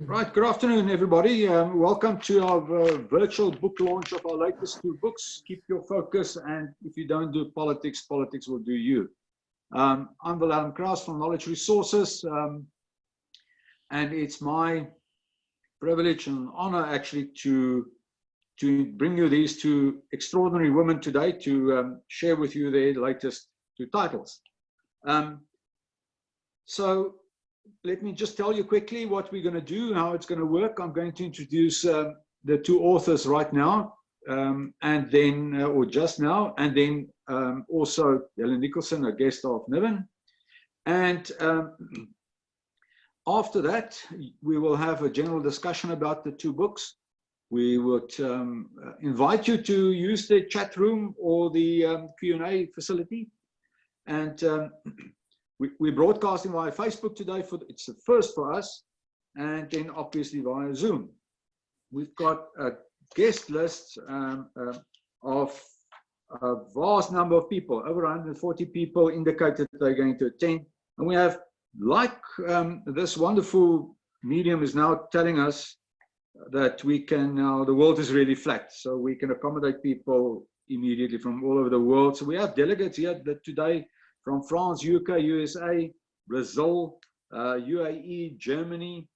Right, good afternoon, everybody. Welcome to our virtual book launch of our latest two books, Keep Your Focus, and If You Don't Do Politics, Politics Will Do You. I'm Willem Kraus from Knowledge Resources, and it's my privilege and honor actually to bring you these two extraordinary women today to share with you their latest two titles. So let me just tell you quickly what we're going to do, how it's going to work. I'm going to introduce the two authors right now, and then, or just now, and then also Helen Nicholson, a guest of Niven. And after that, we will have a general discussion about the two books. We would invite you to use the chat room or the Q&A facility. And we're broadcasting via Facebook today. It's the first for us, and then obviously via Zoom. We've got a guest list of a vast number of people. Over 140 people indicated they're going to attend. And we have, like this wonderful medium is now telling us that we can now, the world is really flat, so we can accommodate people immediately from all over the world. So we have delegates here today from France, UK, USA, Brazil, UAE, Germany,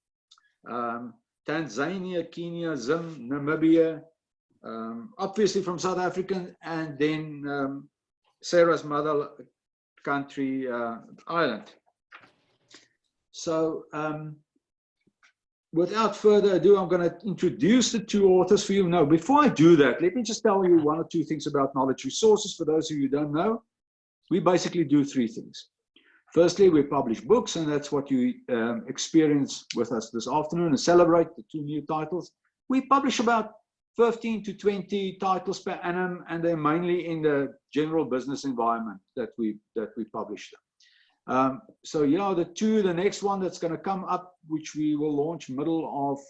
Tanzania, Kenya, Zim, Namibia, obviously from South Africa, and then Sarah's mother country, Ireland. So without further ado, I'm going to introduce the two authors for you. Now, before I do that, let me just tell you one or two things about Knowledge Resources. For those of you who don't know, we basically do three things. Firstly, we publish books, and that's what you experience with us this afternoon, and celebrate the two new titles. We publish about 15 to 20 titles per annum, and they're mainly in the general business environment that we publish them. So yeah, the next one that's going to come up, which we will launch middle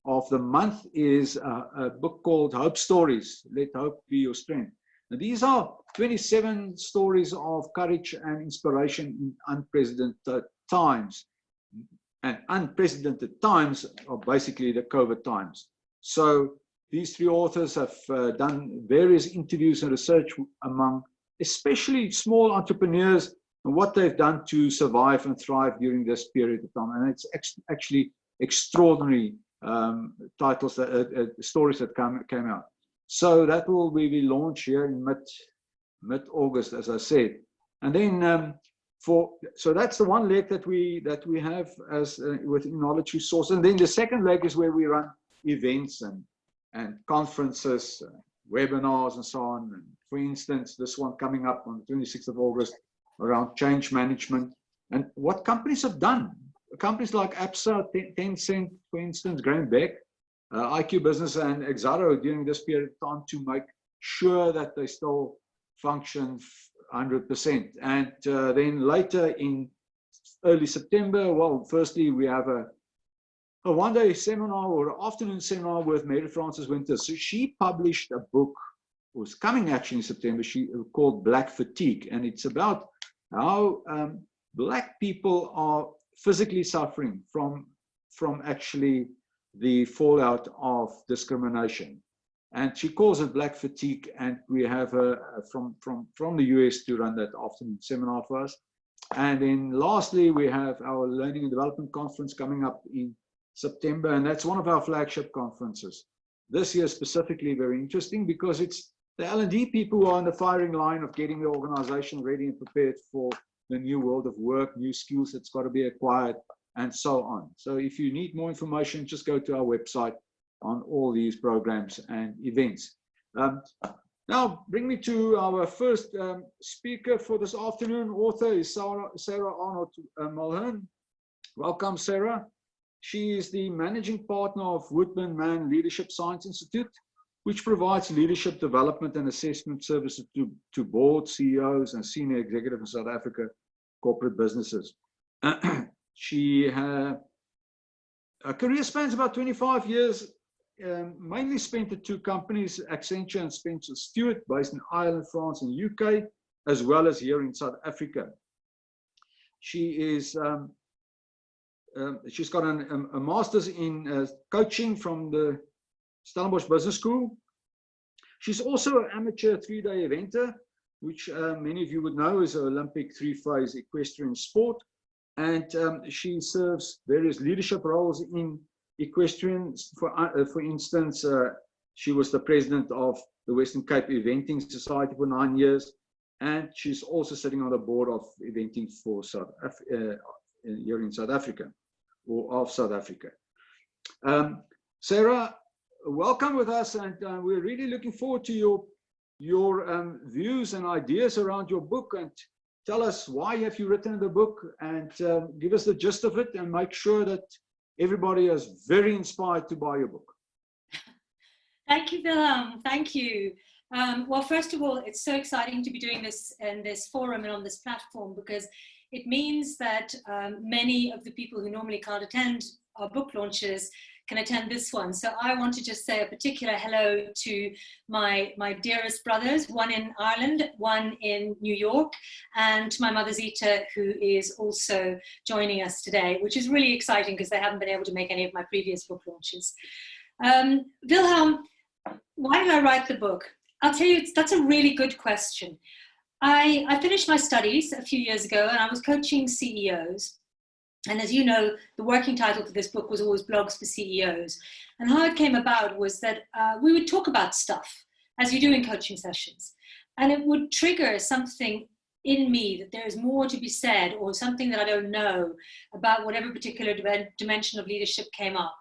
of the month, is a book called Hope Stories. Let Hope Be Your Strength. Now, these are 27 stories of courage and inspiration in unprecedented times. And unprecedented times are basically the COVID times. So these three authors have done various interviews and research among especially small entrepreneurs and what they've done to survive and thrive during this period of time. And it's actually extraordinary titles, stories that came out. So that will be launched here in mid-August, as I said. And then so that's the one leg that we have as within Knowledge Resource. And then the second leg is where we run events and conferences, webinars, and so on. And for instance, this one coming up on the 26th of August around change management and what companies have done. Companies like APSA, Tencent, for instance, Graham Beck, IQ Business, and Exaro during this period of time to make sure that they still function 100%. And then later in early September, well, firstly, we have a one-day seminar or afternoon seminar with Mary Frances Winters. So she published a book, was coming actually in September, called Black Fatigue. And it's about how Black people are physically suffering from actually the fallout of discrimination. And she calls it Black Fatigue, and we have her from the US to run that afternoon seminar for us. And then lastly, we have our Learning and Development Conference coming up in September, and that's one of our flagship conferences. This year specifically very interesting because it's the L&D people who are on the firing line of getting the organization ready and prepared for the new world of work, new skills that's got to be acquired, and so on. So if you need more information, just go to our website on all these programs and events. Now, bring me to our first speaker for this afternoon. Author is Sarah Arnot Mulhern. Welcome, Sarah. She is the managing partner of Woodburn Mann Leadership Science Institute, which provides leadership development and assessment services to board CEOs and senior executives in South Africa corporate businesses. Her career spans about 25 years, mainly spent at two companies, Accenture and Spencer Stewart, based in Ireland, France, and UK, as well as here in South Africa. She is she's got a master's in coaching from the Stellenbosch Business School. She's also an amateur 3-day eventer, which many of you would know is an Olympic 3-phase equestrian sport. And she serves various leadership roles in equestrian. For instance, she was the president of the Western Cape Eventing Society for 9 years. And she's also sitting on the board of eventing for here in South Africa, or of South Africa. Sarah, welcome with us, and we're really looking forward to your views and ideas around your book. And tell us, why have you written the book, and give us the gist of it, and make sure that everybody is very inspired to buy your book. Thank you, Willem. Thank you. Well, first of all, it's so exciting to be doing this in this forum and on this platform, because it means that many of the people who normally can't attend our book launches can attend this one. So I want to just say a particular hello to my dearest brothers, one in Ireland, one in New York, and to my mother Zita, who is also joining us today, which is really exciting because they haven't been able to make any of my previous book launches. Wilhelm, why did I write the book? I'll tell you, that's a really good question. I finished my studies a few years ago, and I was coaching CEOs. And as you know, the working title for this book was always Blogs for CEOs. And how it came about was that we would talk about stuff, as you do in coaching sessions. And it would trigger something in me that there is more to be said, or something that I don't know about whatever particular dimension of leadership came up.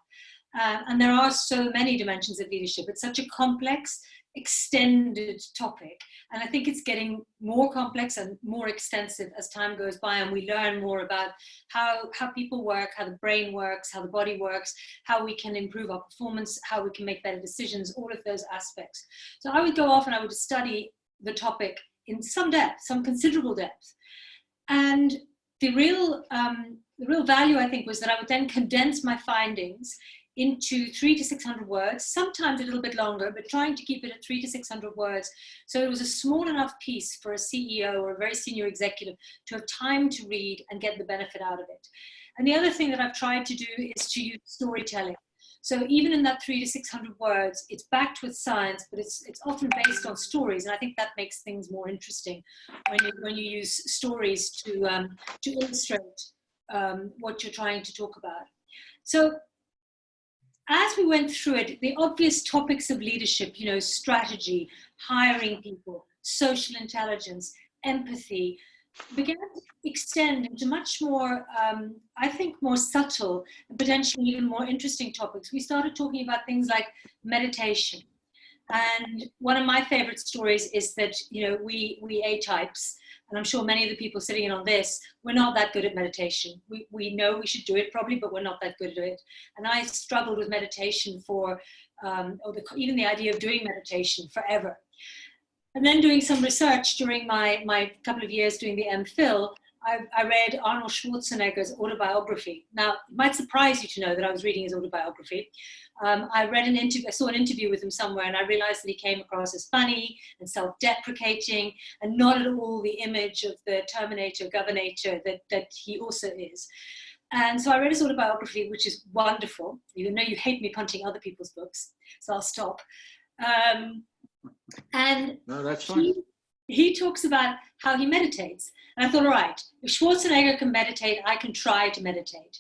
And there are so many dimensions of leadership. It's such a complex, extended topic, and I think it's getting more complex and more extensive as time goes by, and we learn more about how people work, how the brain works, how the body works, how we can improve our performance, how we can make better decisions, all of those aspects. So I would go off and I would study the topic in some depth, some considerable depth, and the real value, I think, was that I would then condense my findings into 300 to 600 words, sometimes a little bit longer, but trying to keep it at 300 to 600 words. So it was a small enough piece for a CEO or a very senior executive to have time to read and get the benefit out of it. And the other thing that I've tried to do is to use storytelling. So even in that 300 to 600 words, it's backed with science, but it's often based on stories. And I think that makes things more interesting when you use stories to illustrate what you're trying to talk about. So as we went through it, the obvious topics of leadership, strategy, hiring people, social intelligence, empathy, began to extend into much more, I think, more subtle, and potentially even more interesting topics. We started talking about things like meditation. And one of my favorite stories is that, we A-types, and I'm sure many of the people sitting in on this, we're not that good at meditation. We know we should do it probably, but we're not that good at it. And I struggled with meditation even the idea of doing meditation forever. And then doing some research during my couple of years doing the MPhil, I read Arnold Schwarzenegger's autobiography. Now, it might surprise you to know that I was reading his autobiography. I saw an interview with him somewhere, and I realized that he came across as funny and self-deprecating, and not at all the image of the Terminator, Governator that he also is. And so I read his autobiography, which is wonderful. You know you hate me punching other people's books, so I'll stop. And no, that's fine. He talks about how he meditates. And I thought, all right, if Schwarzenegger can meditate, I can try to meditate.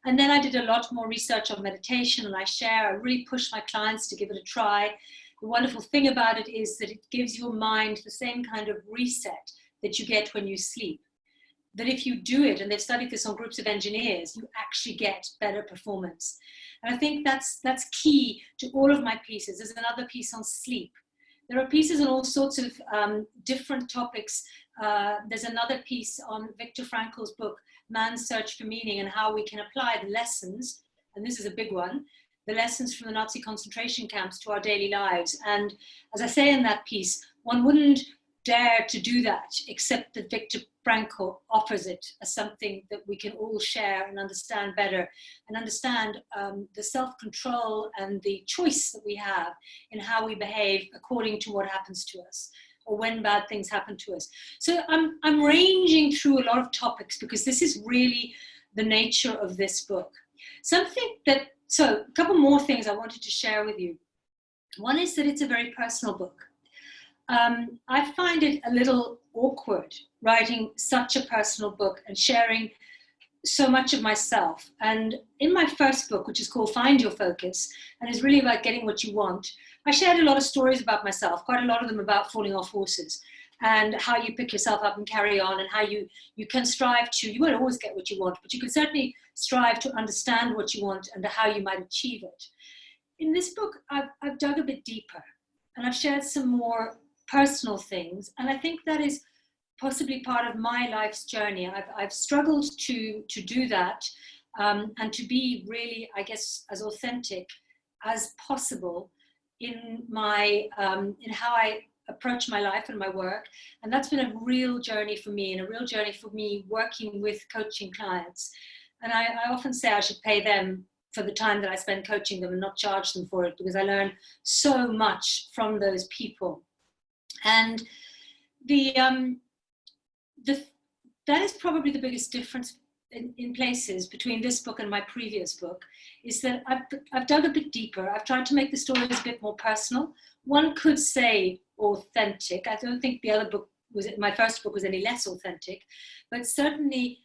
And then I did a lot more research on meditation, and I really push my clients to give it a try. The wonderful thing about it is that it gives your mind the same kind of reset that you get when you sleep. That if you do it, and they've studied this on groups of engineers, you actually get better performance. And I think that's key to all of my pieces. There's another piece on sleep. There are pieces on all sorts of different topics. There's another piece on Viktor Frankl's book, Man's Search for Meaning, and how we can apply the lessons, and this is a big one, the lessons from the Nazi concentration camps to our daily lives. And as I say in that piece, one wouldn't dare to do that, except that Viktor Frankl offers it as something that we can all share and understand better, and understand the self-control and the choice that we have in how we behave according to what happens to us, or when bad things happen to us. So I'm ranging through a lot of topics, because this is really the nature of this book. So a couple more things I wanted to share with you. One is that it's a very personal book. I find it a little awkward writing such a personal book and sharing so much of myself. And in my first book, which is called Find Your Focus, and is really about getting what you want, I shared a lot of stories about myself, quite a lot of them about falling off horses and how you pick yourself up and carry on, and how you can strive to, you won't always get what you want, but you can certainly strive to understand what you want and how you might achieve it. In this book, I've dug a bit deeper, and I've shared some more personal things, and I think that is possibly part of my life's journey. I've struggled to do that, and to be really, I guess, as authentic as possible in my in how I approach my life and my work. And that's been a real journey for me, and a real journey for me working with coaching clients. And I often say I should pay them for the time that I spend coaching them and not charge them for it, because I learn so much from those people. And that is probably the biggest difference in places between this book and my previous book, is that I've dug a bit deeper. I've tried to make the stories a bit more personal. One could say authentic. I don't think the other book my first book was any less authentic, but certainly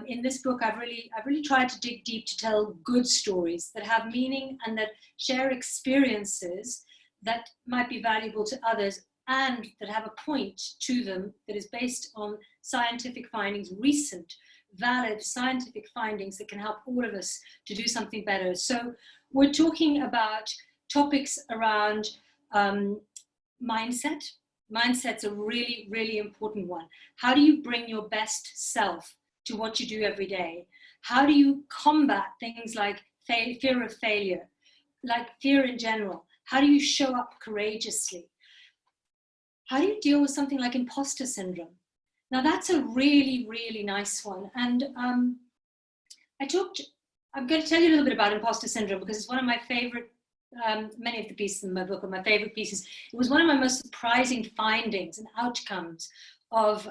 in this book I've really tried to dig deep to tell good stories that have meaning and that share experiences that might be valuable to others, and that have a point to them that is based on scientific findings, recent, valid scientific findings that can help all of us to do something better. So we're talking about topics around mindset. Mindset's a really, really important one. How do you bring your best self to what you do every day? How do you combat things like fear of failure, like fear in general? How do you show up courageously? How do you deal with something like imposter syndrome? Now that's a really, really nice one. And I'm going to tell you a little bit about imposter syndrome because it's one of my favorite, many of the pieces in my book are my favorite pieces. It was one of my most surprising findings and outcomes of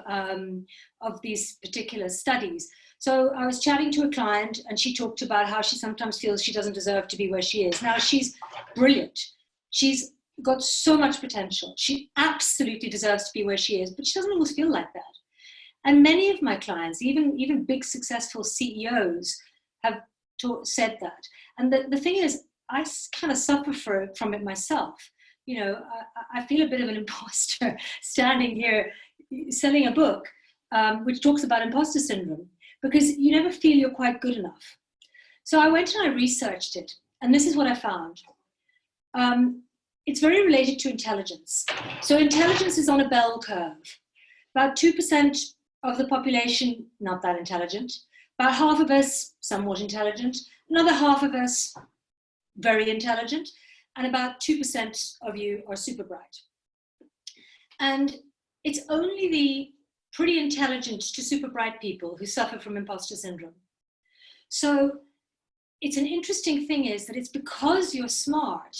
these particular studies. So I was chatting to a client and she talked about how she sometimes feels she doesn't deserve to be where she is. Now she's brilliant. She's got so much potential. She absolutely deserves to be where she is, but she doesn't always feel like that. And many of my clients, even big successful CEOs, have said that. And the thing is, I kind of suffer from it myself. You know, I feel a bit of an imposter standing here selling a book which talks about imposter syndrome, because you never feel you're quite good enough. So I went and I researched it, and this is what I found. It's very related to intelligence. So intelligence is on a bell curve. About 2% of the population, not that intelligent. About half of us, somewhat intelligent. Another half of us, very intelligent. And about 2% of you are super bright. And it's only the pretty intelligent to super bright people who suffer from imposter syndrome. So it's an interesting thing is that it's because you're smart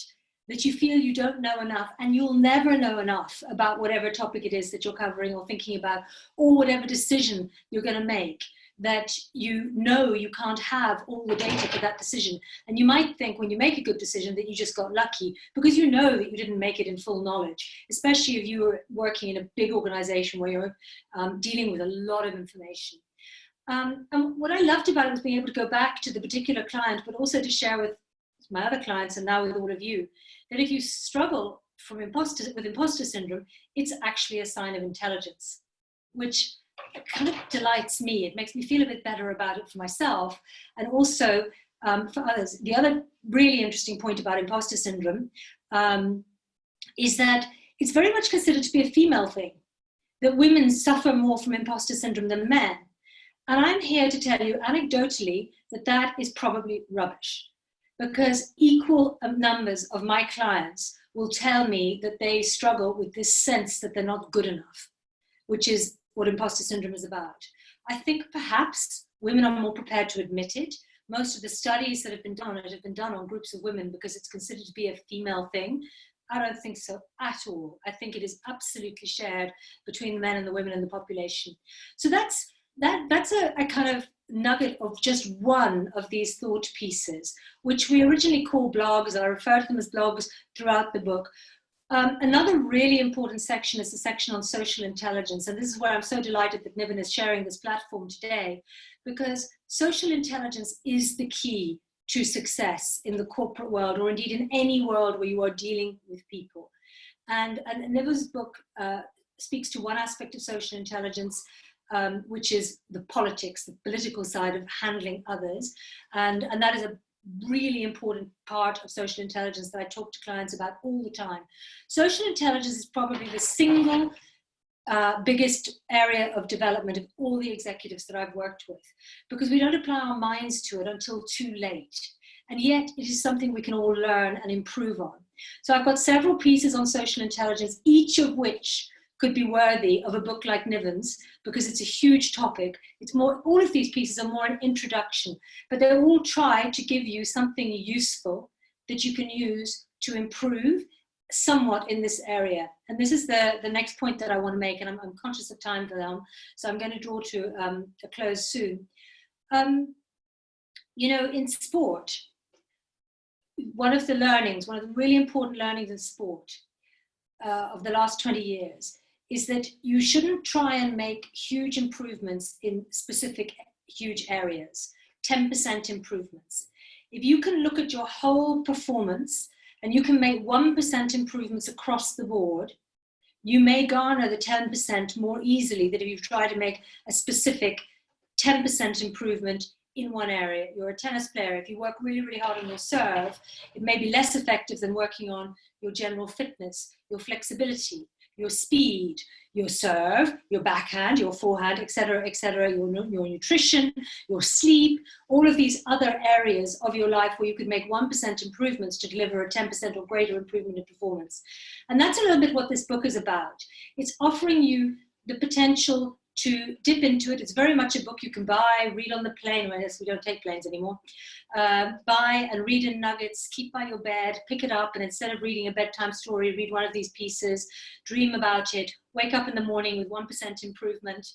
that you feel you don't know enough, and you'll never know enough about whatever topic it is that you're covering or thinking about, or whatever decision you're going to make, that you know you can't have all the data for that decision. And you might think when you make a good decision that you just got lucky, because you know that you didn't make it in full knowledge, especially if you were working in a big organization where you're dealing with a lot of information. And what I loved about it was being able to go back to the particular client, but also to share with my other clients and now with all of you, that if you struggle with imposter syndrome, it's actually a sign of intelligence, which kind of delights me. It makes me feel a bit better about it for myself and also for others. The other really interesting point about imposter syndrome is that it's very much considered to be a female thing, that women suffer more from imposter syndrome than men. And I'm here to tell you anecdotally that that is probably rubbish, because equal numbers of my clients will tell me that they struggle with this sense that they're not good enough, which is what imposter syndrome is about. I think perhaps women are more prepared to admit it. Most of the studies that have been done have been done on groups of women because it's considered to be a female thing. I don't think so at all. I think it is absolutely shared between the men and the women in the population. So that's a kind of nugget of just one of these thought pieces, which we originally call blogs. I refer to them as blogs throughout the book. Another really important section is the section on social intelligence. And this is where I'm so delighted that Niven is sharing this platform today, because social intelligence is the key to success in the corporate world, or indeed in any world where you are dealing with people. And Niven's book speaks to one aspect of social intelligence, which is the politics, the political side of handling others. And that is a really important part of social intelligence that I talk to clients about all the time. Social intelligence is probably the single biggest area of development of all the executives that I've worked with, because we don't apply our minds to it until too late. And yet it is something we can all learn and improve on. So I've got several pieces on social intelligence, each of which could be worthy of a book like Niven's, because it's a huge topic. It's more, all of these pieces are more an introduction, but they all try to give you something useful that you can use to improve somewhat in this area. And this is the next point that I want to make, and I'm conscious of time, Wilhelm, so I'm going to draw to a close soon. You know, in sport, one of the really important learnings in sport of the last 20 years is that you shouldn't try and make huge improvements in specific huge areas, 10% improvements. If you can look at your whole performance and you can make 1% improvements across the board, you may garner the 10% more easily than if you try to make a specific 10% improvement in one area. You're a tennis player. If you work really, really hard on your serve, it may be less effective than working on your general fitness, your flexibility, your speed, your serve, your backhand, your forehand, etc., your nutrition, your sleep, all of these other areas of your life where you could make 1% improvements to deliver a 10% or greater improvement in performance. And that's a little bit what this book is about. It's offering you the potential to dip into it. It's very much a book you can buy, read on the plane. Well, yes, we don't take planes anymore. Buy and read in nuggets, keep by your bed, pick it up, and instead of reading a bedtime story, read one of these pieces, dream about it, wake up in the morning with 1% improvement.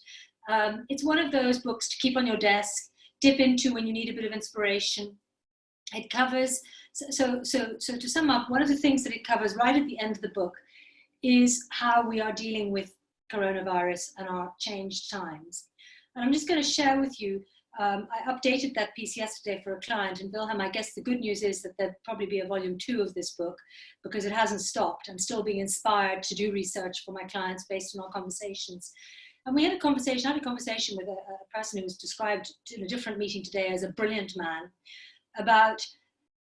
It's one of those books to keep on your desk, dip into when you need a bit of inspiration. It covers, so to sum up, one of the things that it covers right at the end of the book is how we are dealing with coronavirus and our changed times. And I'm just going to share with you, I updated that piece yesterday for a client, and Wilhelm, I guess the good news is that there'll probably be a volume 2 of this book, because it hasn't stopped. I'm still being inspired to do research for my clients based on our conversations. And I had a conversation with a person who was described in a different meeting today as a brilliant man, about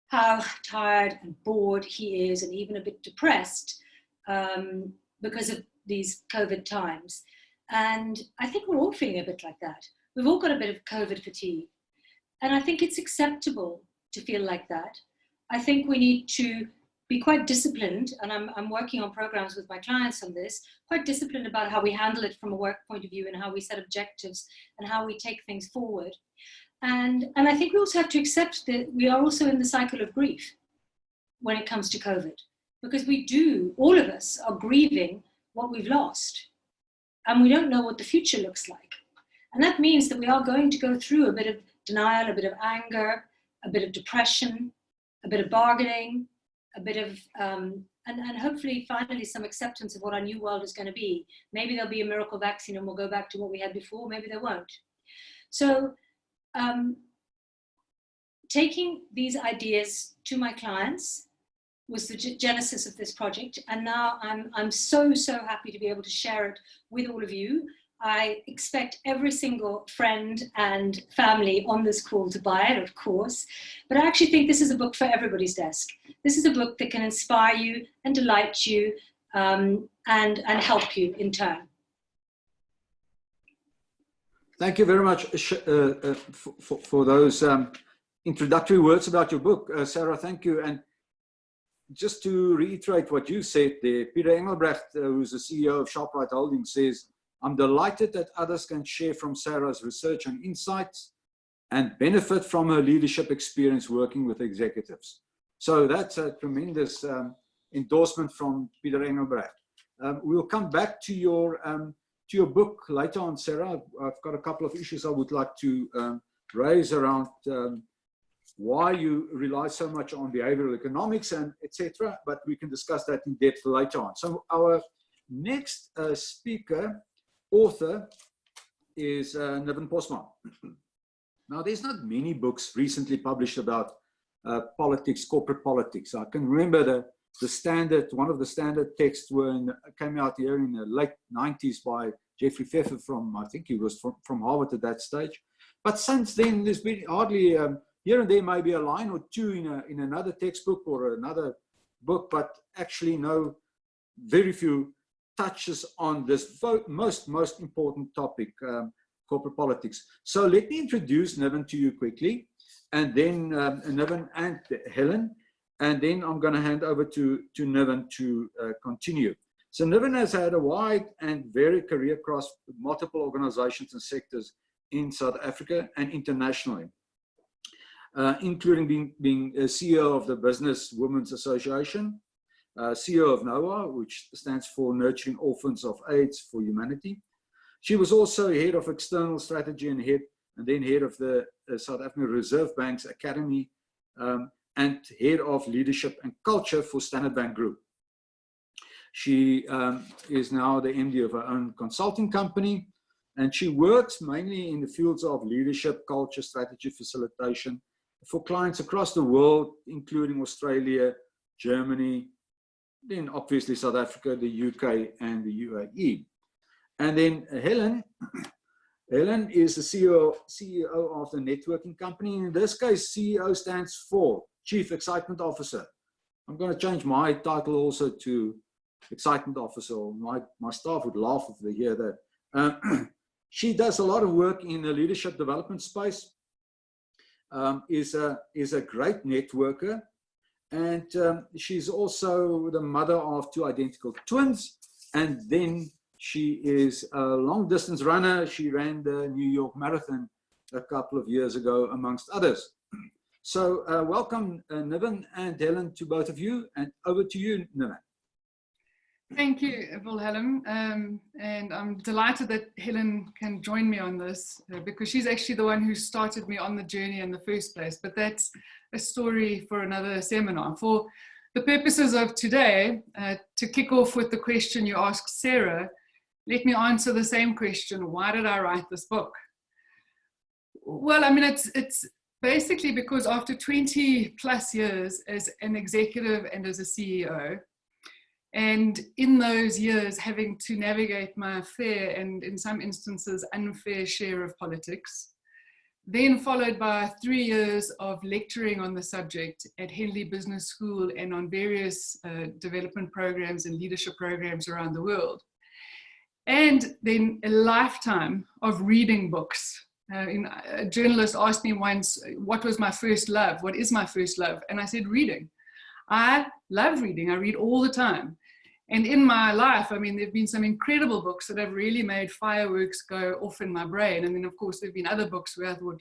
how tired and bored he is, and even a bit depressed because of these COVID times. And I think we're all feeling a bit like that. We've all got a bit of COVID fatigue. And I think it's acceptable to feel like that. I think we need to be quite disciplined, and I'm working on programs with my clients on this, quite disciplined about how we handle it from a work point of view, and how we set objectives and how we take things forward. And I think we also have to accept that we are also in the cycle of grief when it comes to COVID, because all of us are grieving what we've lost, and we don't know what the future looks like. And that means that we are going to go through a bit of denial, a bit of anger, a bit of depression, a bit of bargaining, a bit of, and hopefully finally some acceptance of what our new world is going to be. Maybe there'll be a miracle vaccine and we'll go back to what we had before, maybe there won't. So taking these ideas to my clients was the genesis of this project. And now I'm so happy to be able to share it with all of you. I expect every single friend and family on this call to buy it, of course, but I actually think this is a book for everybody's desk. This is a book that can inspire you and delight you and help you in turn. Thank you very much for those introductory words about your book, Sarah. Thank you. And just to reiterate what you said there, Peter Engelbrecht, who's the CEO of SharpRite Holdings, says, "I'm delighted that others can share from Sarah's research and insights and benefit from her leadership experience working with executives." So that's a tremendous endorsement from Peter Engelbrecht. We'll come back to your your book later on, Sarah. I've got a couple of issues I would like to raise around why you rely so much on behavioral economics and etc. But we can discuss that in depth later on. So our next speaker, author, is Niven Postma. Now, there's not many books recently published about politics, corporate politics. I can remember the standard, one of the standard texts came out here in the late 90s by Jeffrey Pfeffer from, I think he was from Harvard at that stage. But since then, there's been hardly, here and there may be a line or two in another textbook or another book, but actually very few touches on this most important topic, corporate politics. So let me introduce Niven to you quickly, and then Niven and Helen, and then I'm going to hand over to Niven to continue. So Niven has had a wide and varied career across multiple organizations and sectors in South Africa and internationally, including being a CEO of the Business Women's Association, CEO of NOAH, which stands for Nurturing Orphans of AIDS for Humanity. She was also head of external strategy and then head of the South African Reserve Bank's Academy, and head of leadership and culture for Standard Bank Group. She is now the MD of her own consulting company, and she works mainly in the fields of leadership, culture, strategy, facilitation for clients across the world, including Australia, Germany, then obviously South Africa, the UK, and the UAE. And then Helen is the CEO of the networking company. In this case, CEO stands for Chief Excitement Officer. I'm going to change my title also to Excitement Officer. My staff would laugh if they hear that. She does a lot of work in the leadership development space, is a great networker, and she's also the mother of 2 identical twins, and then she is a long distance runner. She ran the New York Marathon a couple of years ago, amongst others. So welcome, Niven and Helen, to both of you, and over to you, Niven. Thank you, Wilhelm, and I'm delighted that Helen can join me on this because she's actually the one who started me on the journey in the first place, but that's a story for another seminar. For the purposes of today, to kick off with the question you asked Sarah, let me answer the same question: why did I write this book? Well, I mean, it's basically because after 20 plus years as an executive and as a CEO, and in those years having to navigate my fair and in some instances unfair share of politics, then followed by 3 years of lecturing on the subject at Henley Business School and on various development programs and leadership programs around the world. And then a lifetime of reading books. A journalist asked me once, what was my first love? What is my first love? And I said, reading. I love reading. I read all the time. And in my life, I mean, there have been some incredible books that have really made fireworks go off in my brain. And then, of course, there have been other books where I thought,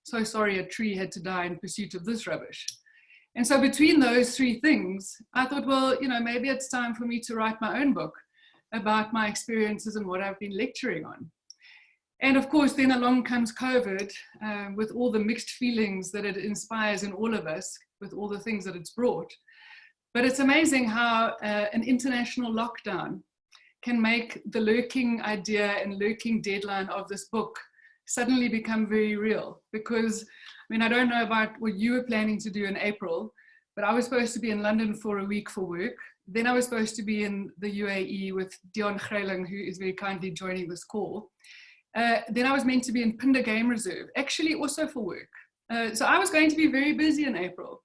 so sorry, a tree had to die in pursuit of this rubbish. And so between those 3 things, I thought, well, you know, maybe it's time for me to write my own book about my experiences and what I've been lecturing on. And of course, then along comes COVID with all the mixed feelings that it inspires in all of us, with all the things that it's brought. But it's amazing how an international lockdown can make the lurking idea and lurking deadline of this book suddenly become very real. Because, I mean, I don't know about what you were planning to do in April, but I was supposed to be in London for a week for work. Then I was supposed to be in the UAE with Dion Greling, who is very kindly joining this call. Then I was meant to be in Punda Game Reserve, actually also for work. So I was going to be very busy in April.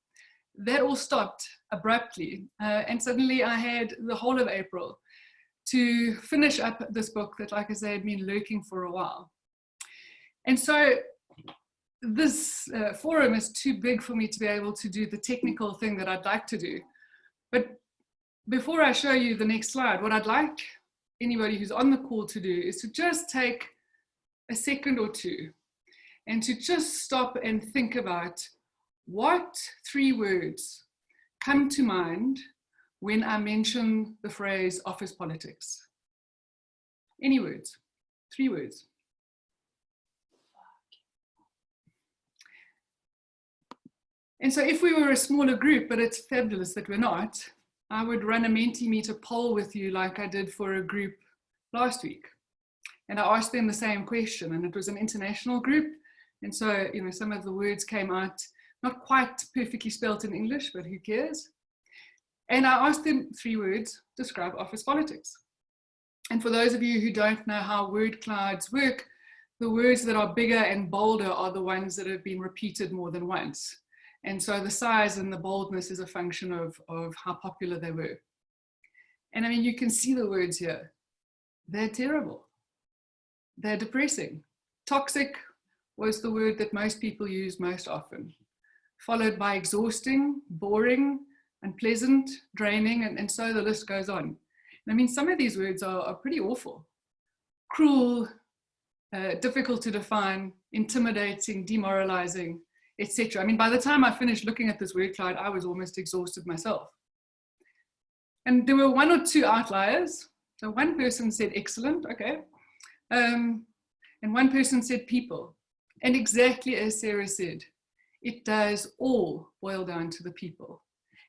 That all stopped abruptly. And suddenly I had the whole of April to finish up this book that, like I say, had been lurking for a while. And so this forum is too big for me to be able to do the technical thing that I'd like to do. But before I show you the next slide, what I'd like anybody who's on the call to do is to just take a second or two and to just stop and think about what 3 words come to mind when I mention the phrase office politics. Any words, 3 words. And so if we were a smaller group, but it's fabulous that we're not, I would run a Mentimeter poll with you like I did for a group last week. And I asked them the same question, and it was an international group. And so, you know, some of the words came out not quite perfectly spelt in English, but who cares? And I asked them 3 words, describe office politics. And for those of you who don't know how word clouds work, the words that are bigger and bolder are the ones that have been repeated more than once. And so the size and the boldness is a function of how popular they were. And I mean, you can see the words here. They're terrible. They're depressing. Toxic was the word that most people use most often, followed by exhausting, boring, unpleasant, draining, and so the list goes on. And I mean, some of these words are pretty awful. Cruel, difficult to define, intimidating, demoralizing, etc. I mean, by the time I finished looking at this word cloud, I was almost exhausted myself. And there were 1 or 2 outliers. So one person said excellent, okay. And one person said people. And exactly as Sarah said, it does all boil down to the people.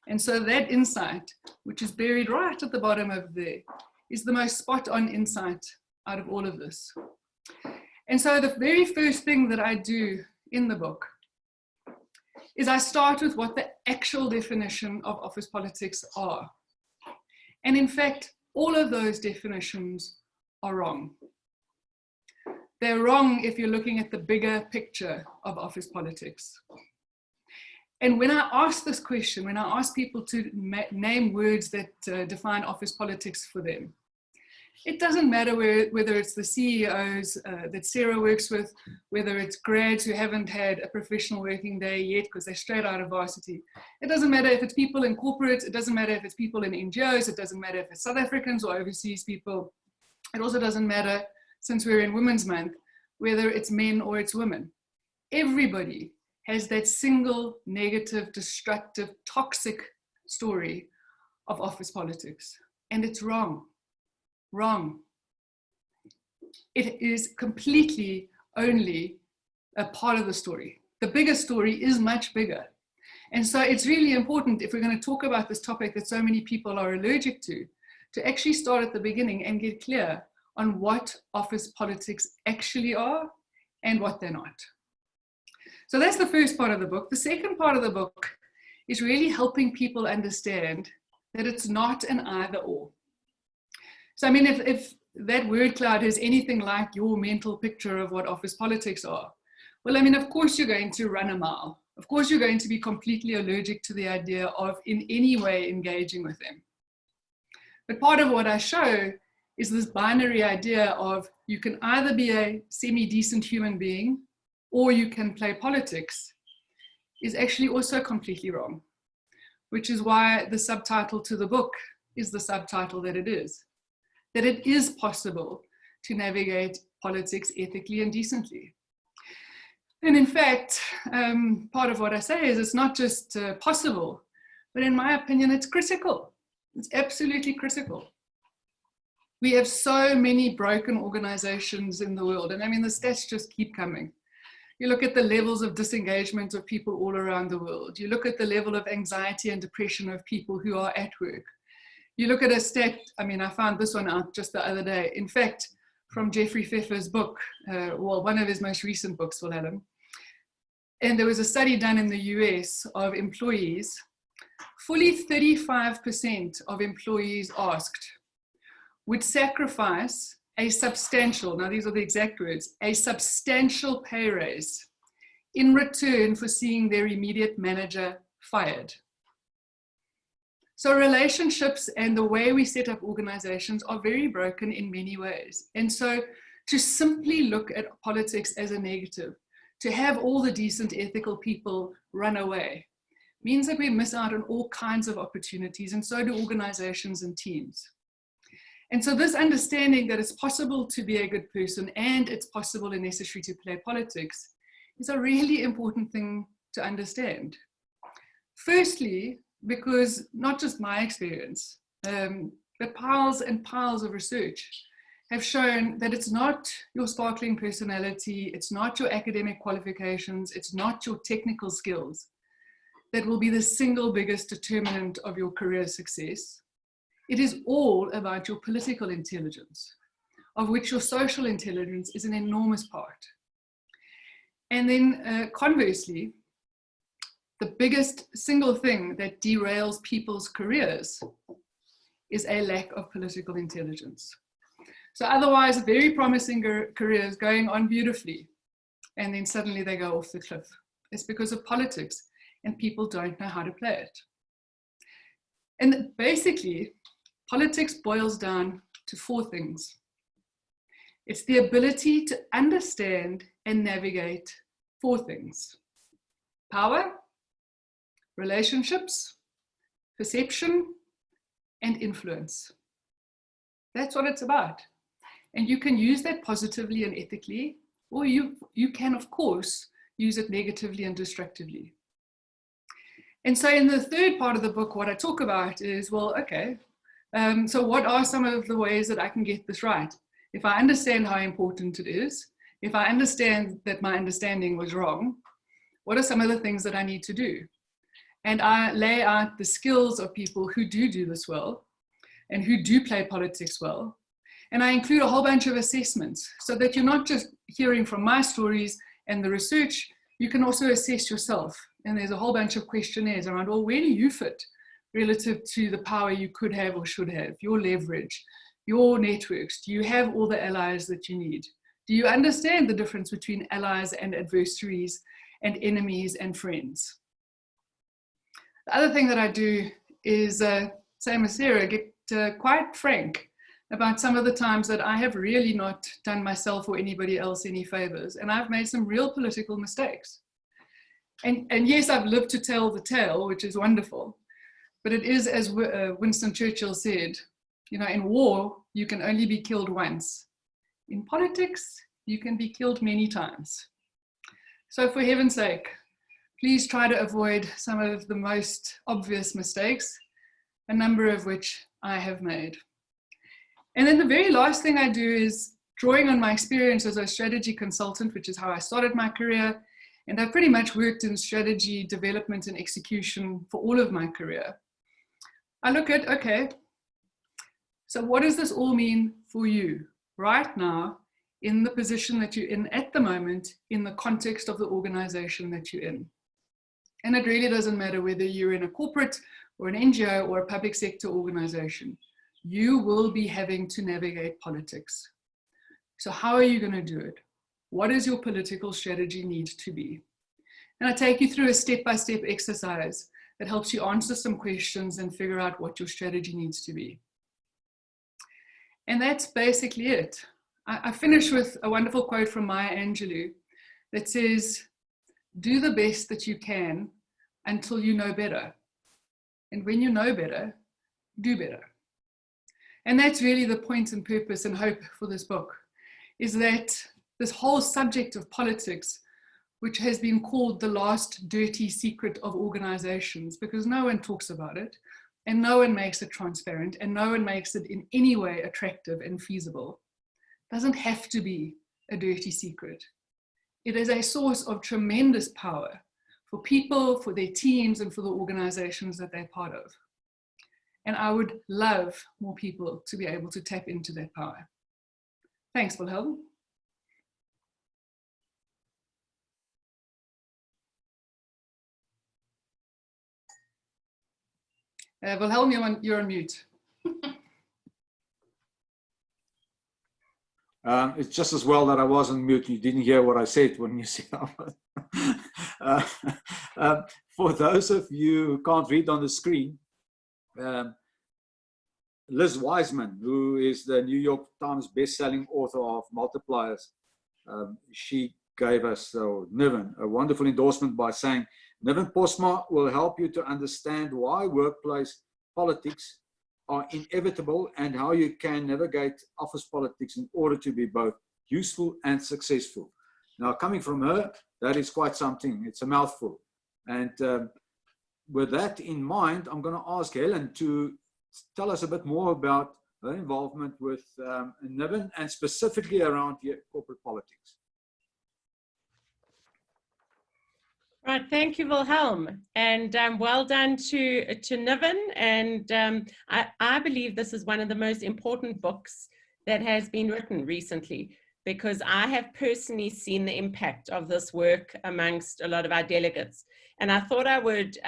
And so that insight, which is buried right at the bottom of there, is the most spot on insight out of all of this. And so the very first thing that I do in the book is I start with what the actual definition of office politics are. And in fact, all of those definitions are wrong. They're wrong if you're looking at the bigger picture of office politics. And when I ask this question, when I ask people to name words that define office politics for them, it doesn't matter whether it's the CEOs that Sarah works with, whether it's grads who haven't had a professional working day yet because they're straight out of varsity. It doesn't matter if it's people in corporate, it doesn't matter if it's people in NGOs, it doesn't matter if it's South Africans or overseas people. It also doesn't matter, since we're in Women's Month, whether it's men or it's women. Everybody has that single negative, destructive, toxic story of office politics. And it's wrong. Wrong. It is completely only a part of the story. The bigger story is much bigger. And so it's really important, if we're going to talk about this topic that so many people are allergic to actually start at the beginning and get clear on what office politics actually are and what they're not. So that's the first part of the book. The second part of the book is really helping people understand that it's not an either or. So I mean, if that word cloud has anything like your mental picture of what office politics are, well, I mean, of course you're going to run a mile. Of course you're going to be completely allergic to the idea of in any way engaging with them. But part of what I show is this binary idea of you can either be a semi-decent human being or you can play politics is actually also completely wrong, which is why the subtitle to the book is the subtitle that it is. That it is possible to navigate politics ethically and decently. And in fact, part of what I say is it's not just possible, but in my opinion, it's critical. It's absolutely critical. We have so many broken organizations in the world, and I mean, the stats just keep coming. You look at the levels of disengagement of people all around the world. You look at the level of anxiety and depression of people who are at work. You look at a stat, I mean, I found this one out just the other day. In fact, from Jeffrey Pfeffer's book, well, one of his most recent books, Helen. And there was a study done in the US of employees. Fully 35% of employees asked would sacrifice a substantial, now these are the exact words, a substantial pay raise in return for seeing their immediate manager fired. So relationships and the way we set up organizations are very broken in many ways. And so to simply look at politics as a negative, to have all the decent, ethical people run away, means that we miss out on all kinds of opportunities, and so do organizations and teams. And so this understanding that it's possible to be a good person and it's possible and necessary to play politics is a really important thing to understand. Firstly, because not just my experience, but piles and piles of research have shown that it's not your sparkling personality, it's not your academic qualifications, it's not your technical skills that will be the single biggest determinant of your career success. It is all about your political intelligence, of which your social intelligence is an enormous part. And then conversely, the biggest single thing that derails people's careers is a lack of political intelligence. So otherwise, very promising careers going on beautifully, and then suddenly they go off the cliff. It's because of politics, and people don't know how to play it. And basically, politics boils down to four things. It's the ability to understand and navigate four things: power, relationships, perception, and influence. That's what it's about. And you can use that positively and ethically, or you can, of course, use it negatively and destructively. And so in the third part of the book, what I talk about is, well, okay, so what are some of the ways that I can get this right? If I understand how important it is, if I understand that my understanding was wrong, what are some of the things that I need to do? And I lay out the skills of people who do this well and who do play politics well. And I include a whole bunch of assessments so that you're not just hearing from my stories and the research, you can also assess yourself. And there's a whole bunch of questionnaires around, well, where do you fit relative to the power you could have or should have, your leverage, your networks? Do you have all the allies that you need? Do you understand the difference between allies and adversaries and enemies and friends? The other thing that I do is, same as Sarah, get quite frank about some of the times that I have really not done myself or anybody else any favors, and I've made some real political mistakes. And yes, I've lived to tell the tale, which is wonderful, but it is, as Winston Churchill said, you know, in war, you can only be killed once. In politics, you can be killed many times. So for heaven's sake, please try to avoid some of the most obvious mistakes, a number of which I have made. And then the very last thing I do is drawing on my experience as a strategy consultant, which is how I started my career. And I've pretty much worked in strategy development and execution for all of my career. I look at, okay, so what does this all mean for you right now in the position that you're in at the moment, in the context of the organization that you're in? And it really doesn't matter whether you're in a corporate or an NGO or a public sector organization. You will be having to navigate politics. So how are you going to do it? What does your political strategy need to be? And I take you through a step-by-step exercise that helps you answer some questions and figure out what your strategy needs to be. And that's basically it. I finish with a wonderful quote from Maya Angelou that says, do the best that you can until you know better. And when you know better, do better. And that's really the point and purpose and hope for this book, is that this whole subject of politics, which has been called the last dirty secret of organizations, because no one talks about it, and no one makes it transparent, and no one makes it in any way attractive and feasible. It doesn't have to be a dirty secret. It is a source of tremendous power for people, for their teams, and for the organizations that they're part of. And I would love more people to be able to tap into that power. Thanks, Wilhelm. Wilhelm, you're on mute. It's just as well that I wasn't mute. You didn't hear what I said when you said for those of you who can't read on the screen, Liz Wiseman, who is the New York Times best-selling author of Multipliers, she gave us, Niven, a wonderful endorsement by saying, Niven Postma will help you to understand why workplace politics are inevitable and how you can navigate office politics in order to be both useful and successful. Now, coming from her, that is quite something. It's a mouthful. And with that in mind, I'm going to ask Helen to tell us a bit more about her involvement with Niven and specifically around corporate politics. Right, thank you, Wilhelm, and well done to Niven. And I believe this is one of the most important books that has been written recently, because I have personally seen the impact of this work amongst a lot of our delegates. And I thought I would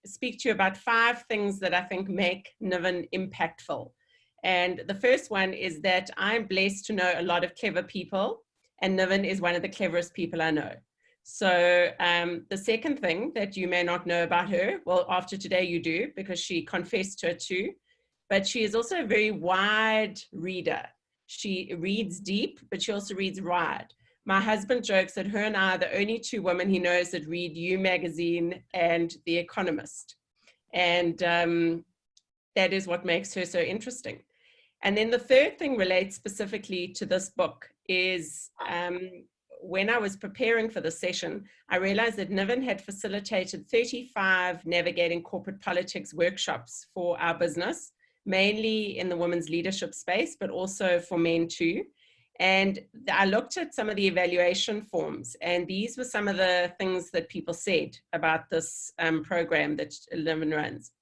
speak to you about 5 things that I think make Niven impactful. And the first one is that I'm blessed to know a lot of clever people, and Niven is one of the cleverest people I know. So the second thing that you may not know about her, well, after today you do, because she confessed her too, but she is also a very wide reader. She reads deep, but she also reads wide. My husband jokes that her and I are the only 2 women he knows that read You Magazine and The Economist. And that is what makes her so interesting. And then the third thing relates specifically to this book is when I was preparing for the session, I realized that Niven had facilitated 35 navigating corporate politics workshops for our business, mainly in the women's leadership space, but also for men too. And I looked at some of the evaluation forms, and these were some of the things that people said about this program that Niven runs.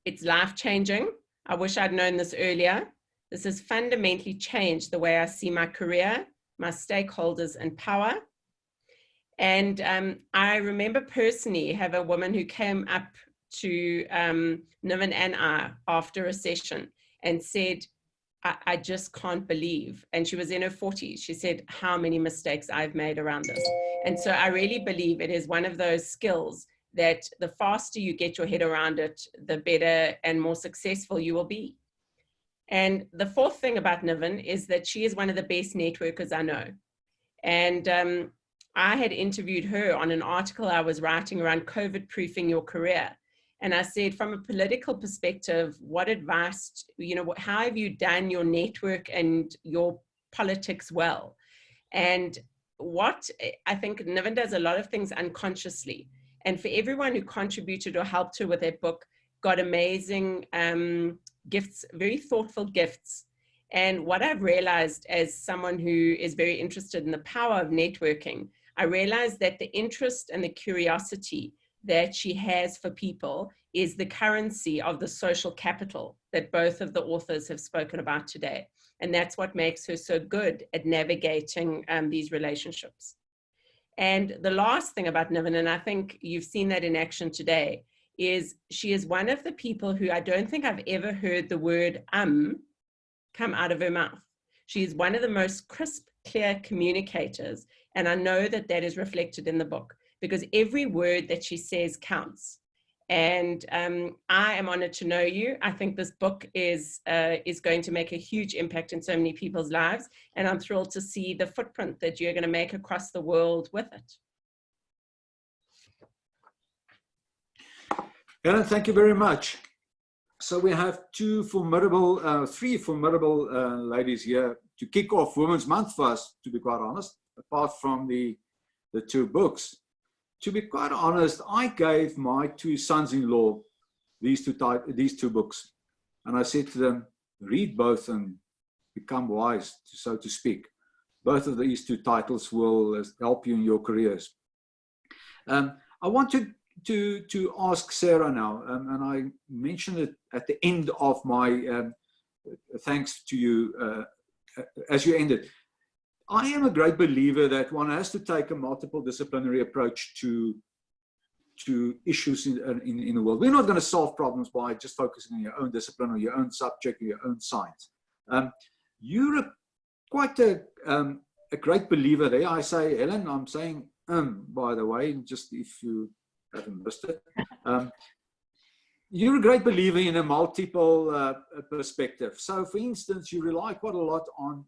It's life-changing. I wish I'd known this earlier. This has fundamentally changed the way I see my career, my stakeholders and power. And I remember personally have a woman who came up to Niven and I after a session and said, I just can't believe, and she was in her 40s, she said, how many mistakes I've made around this. And so I really believe it is one of those skills that the faster you get your head around it, the better and more successful you will be. And the fourth thing about Niven is that she is one of the best networkers I know. And I had interviewed her on an article I was writing around COVID-proofing your career. And I said, from a political perspective, what advice, how have you done your network and your politics well? And what I think Niven does a lot of things unconsciously. And for everyone who contributed or helped her with that book, got amazing gifts, very thoughtful gifts. And what I've realized as someone who is very interested in the power of networking, I realized that the interest and the curiosity that she has for people is the currency of the social capital that both of the authors have spoken about today. And that's what makes her so good at navigating these relationships. And the last thing about Niven, and I think you've seen that in action today, is she is one of the people who I don't think I've ever heard the word come out of her mouth. She is one of the most crisp, clear communicators. And I know that that is reflected in the book because every word that she says counts. And I am honored to know you. I think this book is going to make a huge impact in so many people's lives. And I'm thrilled to see the footprint that you're going to make across the world with it. Helen, thank you very much. So we have three formidable ladies here to kick off Women's Month for us, to be quite honest, apart from the 2 books. To be quite honest, I gave my 2 sons-in-law these two books. And I said to them, read both and become wise, so to speak. Both of these 2 titles will help you in your careers. I want to ask Sarah now, and I mentioned it at the end of my thanks to you as you ended. I am a great believer that one has to take a multiple disciplinary approach to issues in the world. We're not going to solve problems by just focusing on your own discipline or your own subject or your own science. You're quite a great believer there. I say, Helen, I'm saying, by the way, just if you haven't missed it. You're a great believer in a multiple perspective. So, for instance, you rely quite a lot on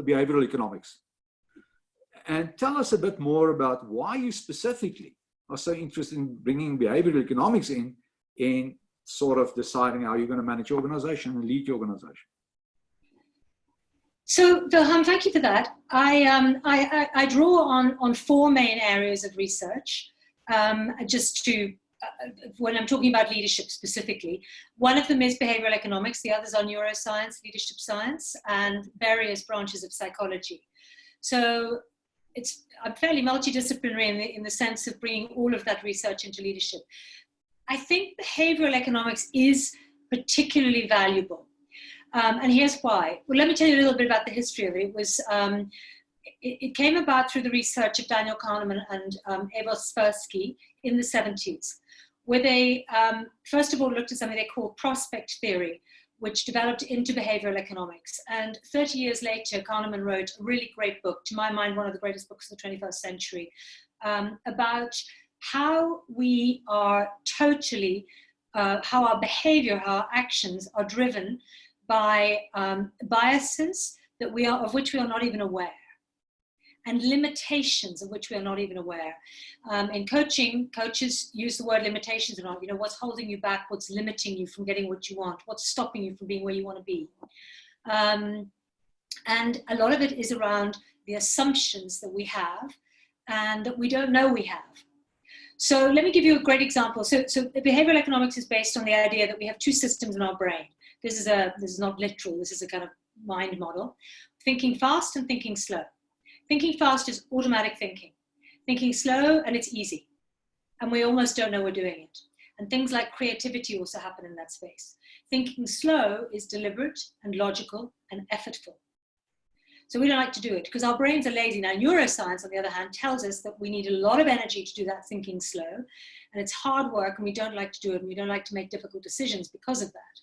behavioral economics. And tell us a bit more about why you specifically are so interested in bringing behavioral economics in sort of deciding how you're going to manage your organization and lead your organization. So, Wilhelm, thank you for that. I draw on 4 main areas of research, just to when I'm talking about leadership specifically. One of them is behavioral economics, the others are neuroscience, leadership science, and various branches of psychology. So I'm fairly multidisciplinary in the sense of bringing all of that research into leadership. I think behavioral economics is particularly valuable. And here's why. Well, let me tell you a little bit about the history of it. It came about through the research of Daniel Kahneman and Abel Tversky in the 70s, where they, first of all, looked at something they called prospect theory, which developed into behavioral economics. And 30 years later, Kahneman wrote a really great book, to my mind, one of the greatest books of the 21st century, about how we are totally, how our behavior, how our actions are driven by biases of which we are not even aware, and limitations of which we are not even aware. In coaching, coaches use the word limitations a lot. You know, what's holding you back, what's limiting you from getting what you want, what's stopping you from being where you want to be. And a lot of it is around the assumptions that we have and that we don't know we have. So let me give you a great example. So behavioral economics is based on the idea that we have two systems in our brain. This is not literal, this is a kind of mind model. Thinking fast and thinking slow. Thinking fast is automatic thinking. Thinking slow, and it's easy. And we almost don't know we're doing it. And things like creativity also happen in that space. Thinking slow is deliberate and logical and effortful. So we don't like to do it because our brains are lazy. Now, neuroscience, on the other hand, tells us that we need a lot of energy to do that thinking slow. And it's hard work, and we don't like to do it, and we don't like to make difficult decisions because of that.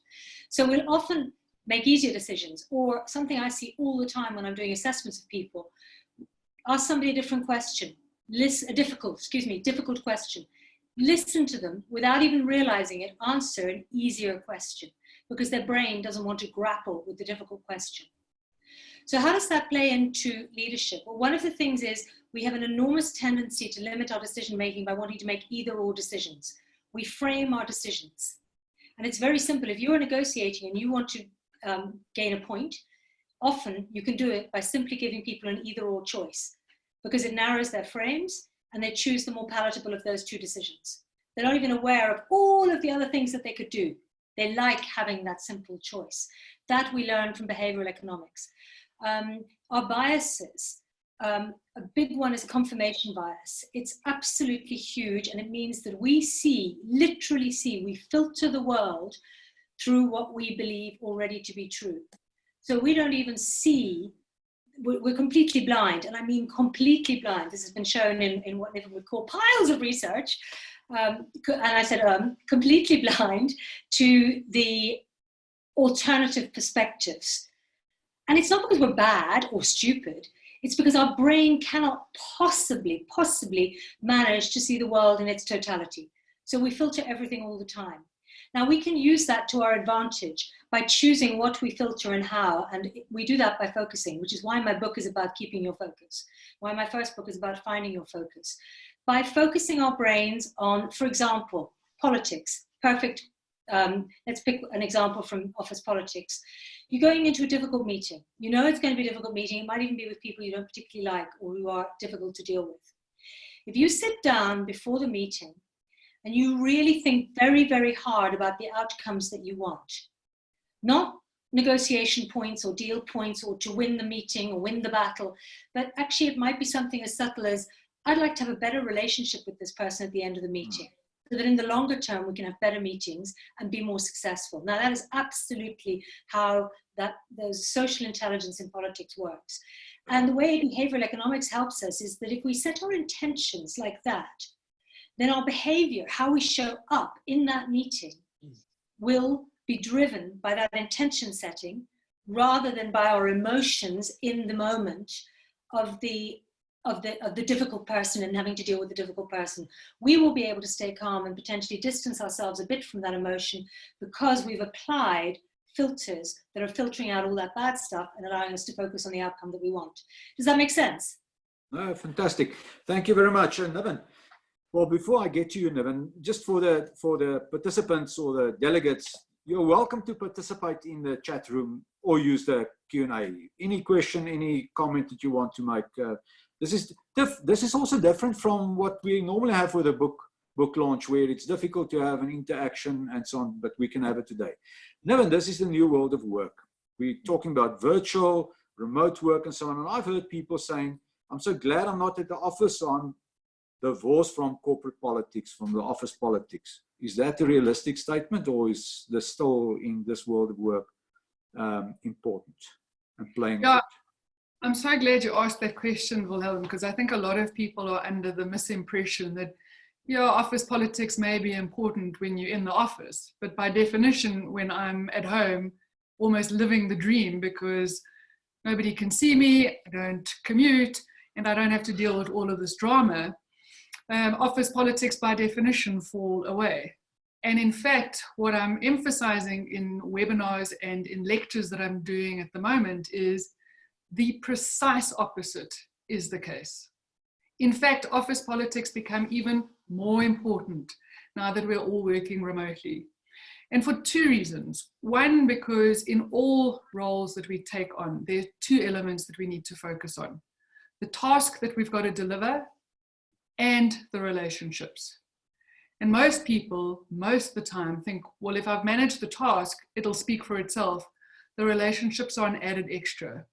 So we'll often make easier decisions, or something I see all the time when I'm doing assessments of people. Ask somebody a different question, difficult question. Listen to them without even realizing it, answer an easier question because their brain doesn't want to grapple with the difficult question. So how does that play into leadership? Well, one of the things is we have an enormous tendency to limit our decision making by wanting to make either or decisions. We frame our decisions. And it's very simple. If you're negotiating and you want to gain a point, often you can do it by simply giving people an either or choice because it narrows their frames and they choose the more palatable of those two decisions. They're not even aware of all of the other things that they could do. They like having that simple choice. That we learn from behavioral economics. Our biases, a big one is confirmation bias. It's absolutely huge, and it means that we literally see, we filter the world through what we believe already to be true. So we don't even see, we're completely blind, and I mean completely blind. This has been shown in what Niven would call piles of research, and I said completely blind to the alternative perspectives. And it's not because we're bad or stupid, it's because our brain cannot possibly manage to see the world in its totality. So we filter everything all the time. Now we can use that to our advantage by choosing what we filter and how, and we do that by focusing, which is why my book is about keeping your focus, why my first book is about finding your focus. By focusing our brains on, for example, politics, perfect. Let's pick an example from office politics. You're going into a difficult meeting. You know it's going to be a difficult meeting. It might even be with people you don't particularly like or who are difficult to deal with. If you sit down before the meeting and you really think very, very hard about the outcomes that you want, not negotiation points or deal points or to win the meeting or win the battle, but actually it might be something as subtle as, I'd like to have a better relationship with this person at the end of the meeting, so that in the longer term we can have better meetings and be more successful. Now that is absolutely how those social intelligence in politics works. And the way behavioral economics helps us is that if we set our intentions like that, then our behavior, how we show up in that meeting, will be driven by that intention setting rather than by our emotions in the moment of the difficult person and having to deal with the difficult person. We will be able to stay calm and potentially distance ourselves a bit from that emotion because we've applied filters that are filtering out all that bad stuff and allowing us to focus on the outcome that we want. Does that make sense? Oh, fantastic. Thank you very much. Niven, well, before I get to you, Niven, just for the participants or the delegates, you're welcome to participate in the chat room or use the Q&A. Any question, any comment that you want to make. This is also different from what we normally have with a book book launch where it's difficult to have an interaction and so on, but we can have it today. Niven, this is the new world of work. We're talking about virtual, remote work and so on. And I've heard people saying, I'm so glad I'm not at the office, on divorced from corporate politics, from the office politics. Is that a realistic statement, or is this still in this world of work important and playing? Yeah, I'm so glad you asked that question, Wilhelm, because I think a lot of people are under the misimpression that, yeah, office politics may be important when you're in the office, but by definition, when I'm at home, almost living the dream because nobody can see me, I don't commute, and I don't have to deal with all of this drama, office politics by definition fall away. And in fact, what I'm emphasizing in webinars and in lectures that I'm doing at the moment is the precise opposite is the case. In fact, office politics become even more important now that we're all working remotely. And for two reasons. One, because in all roles that we take on, there are two elements that we need to focus on: the task that we've got to deliver and the relationships. And most people, most of the time, think, well, if I've managed the task, it'll speak for itself. The relationships are an added extra.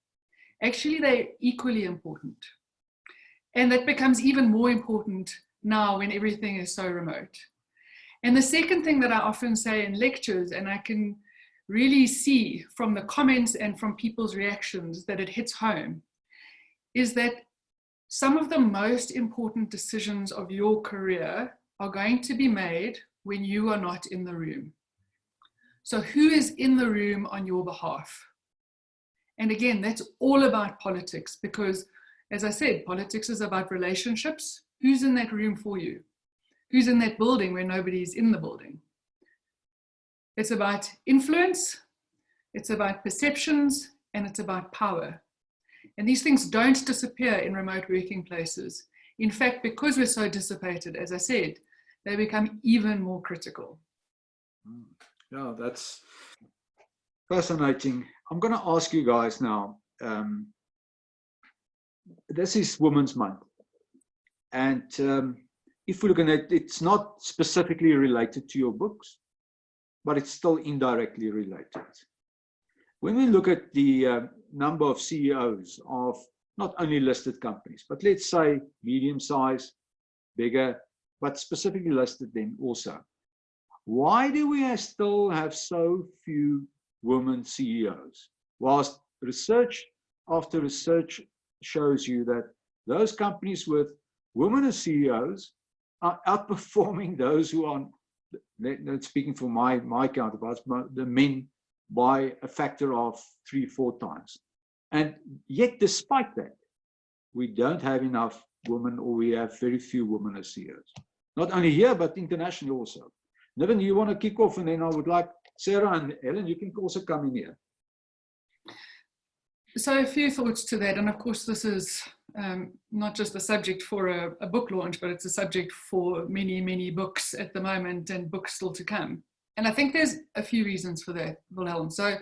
Actually, they're equally important. And that becomes even more important now when everything is so remote. And the second thing that I often say in lectures, and I can really see from the comments and from people's reactions that it hits home, is that some of the most important decisions of your career are going to be made when you are not in the room. So who is in the room on your behalf? And again, that's all about politics, because as I said, politics is about relationships. Who's in that room for you? Who's in that building where nobody's in the building? It's about influence, it's about perceptions, and it's about power. And these things don't disappear in remote working places. In fact, because we're so dissipated, as I said, they become even more critical. Yeah, that's fascinating. I'm going to ask you guys now, this is Women's Month. And if we look at it, it's not specifically related to your books, but it's still indirectly related. When we look at the number of CEOs of not only listed companies, but let's say medium-sized, bigger, but specifically listed then also, why do we still have so few women CEOs? Whilst research after research shows you that those companies with women as CEOs are outperforming those who are, speaking for my counterparts, the men, by a factor of 3-4 times. And yet, despite that, we don't have enough women, or we have very few women as CEOs. Not only here, but internationally also. Niven, you want to kick off, and then I would like Sarah and Helen, you can also come in here. So a few thoughts to that, and of course this is not just a subject for a book launch, but it's a subject for many, many books at the moment and books still to come. And I think there's a few reasons for that, Wilhelm. So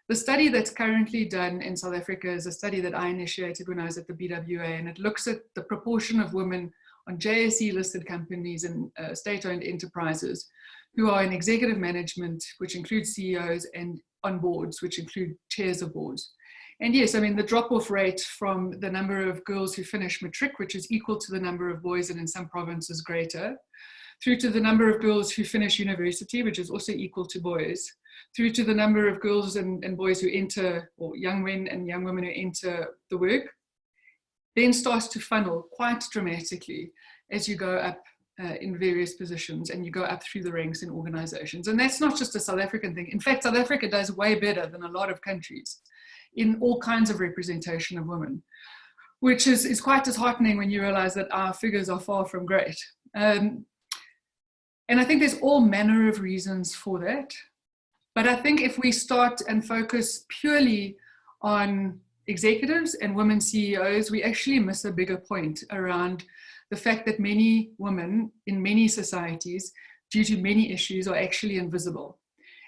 the study that's currently done in South Africa is a study that I initiated when I was at the BWA, and it looks at the proportion of women on JSE listed companies and state-owned enterprises who are in executive management, which includes CEOs, and on boards, which include chairs of boards. And yes, I mean, the drop-off rate from the number of girls who finish matric, which is equal to the number of boys and in some provinces greater, through to the number of girls who finish university, which is also equal to boys, through to the number of girls and boys who enter, or young men and young women who enter the work, then starts to funnel quite dramatically as you go up in various positions and you go up through the ranks in organizations. And that's not just a South African thing. In fact, South Africa does way better than a lot of countries in all kinds of representation of women, which is quite disheartening when you realize that our figures are far from great. And I think there's all manner of reasons for that. But I think if we start and focus purely on executives and women CEOs, we actually miss a bigger point around the fact that many women in many societies, due to many issues, are actually invisible.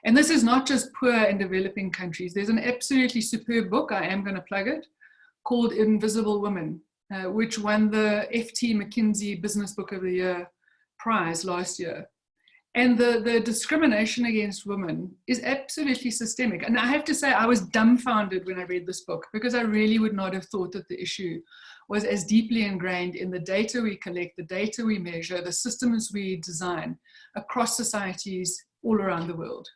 And this is not just poor and developing countries. There's an absolutely superb book, I am going to plug it, called Invisible Women, which won the FT McKinsey Business Book of the Year Prize last year. And the discrimination against women is absolutely systemic. And I have to say, I was dumbfounded when I read this book, because I really would not have thought that the issue was as deeply ingrained in the data we collect, the data we measure, the systems we design across societies all around the world.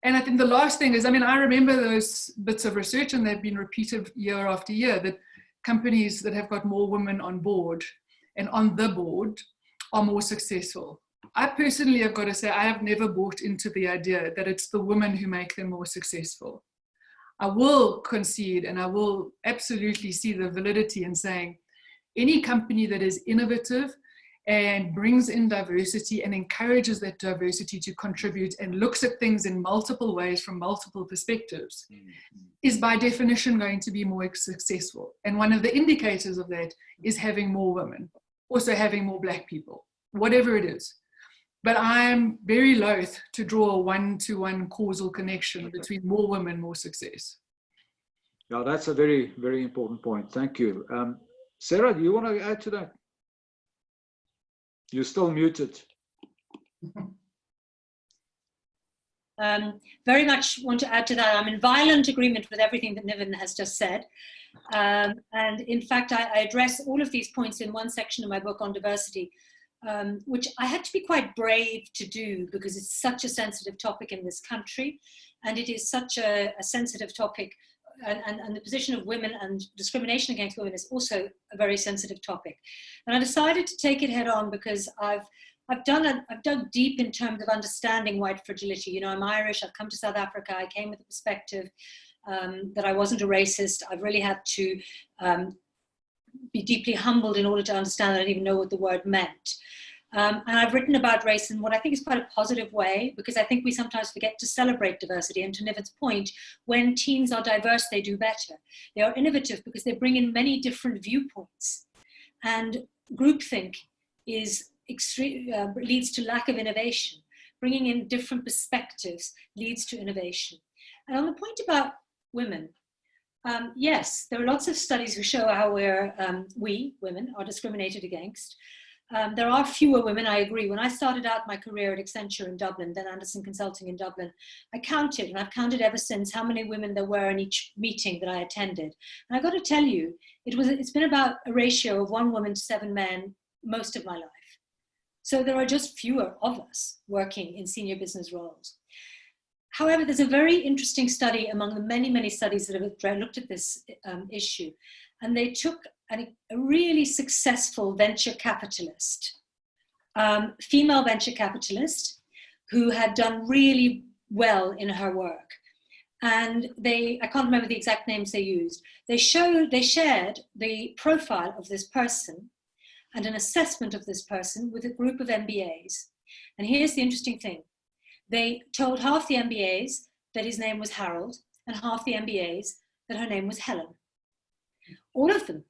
And I think the last thing is, I mean, I remember those bits of research, and they've been repeated year after year, that companies that have got more women on board and on the board are more successful. I personally have got to say, I have never bought into the idea that it's the women who make them more successful. I will concede, and I will absolutely see the validity in saying any company that is innovative and brings in diversity and encourages that diversity to contribute and looks at things in multiple ways from multiple perspectives is by definition going to be more successful. And one of the indicators of that is having more women, also having more Black people, whatever it is. But I'm very loath to draw a one-to-one causal connection between more women, more success. Yeah, that's a very, very important point. Thank you. Sarah, do you want to add to that? You're still muted. Very much want to add to that. I'm in violent agreement with everything that Niven has just said. And in fact, I address all of these points in one section of my book on diversity, which I had to be quite brave to do because it's such a sensitive topic in this country, and it is such a sensitive topic, and the position of women and discrimination against women is also a very sensitive topic. And I decided to take it head on because I've dug deep in terms of understanding white fragility. You know, I'm Irish, I've come to South Africa, I came with the perspective that I wasn't a racist. I've really had to be deeply humbled in order to understand that I didn't even know what the word meant. And I've written about race in what I think is quite a positive way, because I think we sometimes forget to celebrate diversity. And to Niven's point, when teams are diverse, they do better. They are innovative because they bring in many different viewpoints. And groupthink is leads to lack of innovation. Bringing in different perspectives leads to innovation. And on the point about women, yes, there are lots of studies who show how we, women, are discriminated against. There are fewer women, I agree. When I started out my career at Accenture in Dublin, then Anderson Consulting in Dublin, I counted, and I've counted ever since, how many women there were in each meeting that I attended. And I've got to tell you, it's been about a ratio of 1 woman to 7 men most of my life. So there are just fewer of us working in senior business roles. However, there's a very interesting study among the many, many studies that have looked at this issue. And they took a really successful venture capitalist, female venture capitalist, who had done really well in her work. And I can't remember the exact names they used. They shared the profile of this person and an assessment of this person with a group of MBAs. And here's the interesting thing. They told half the MBAs that his name was Harold, and half the MBAs that her name was Helen. All of them,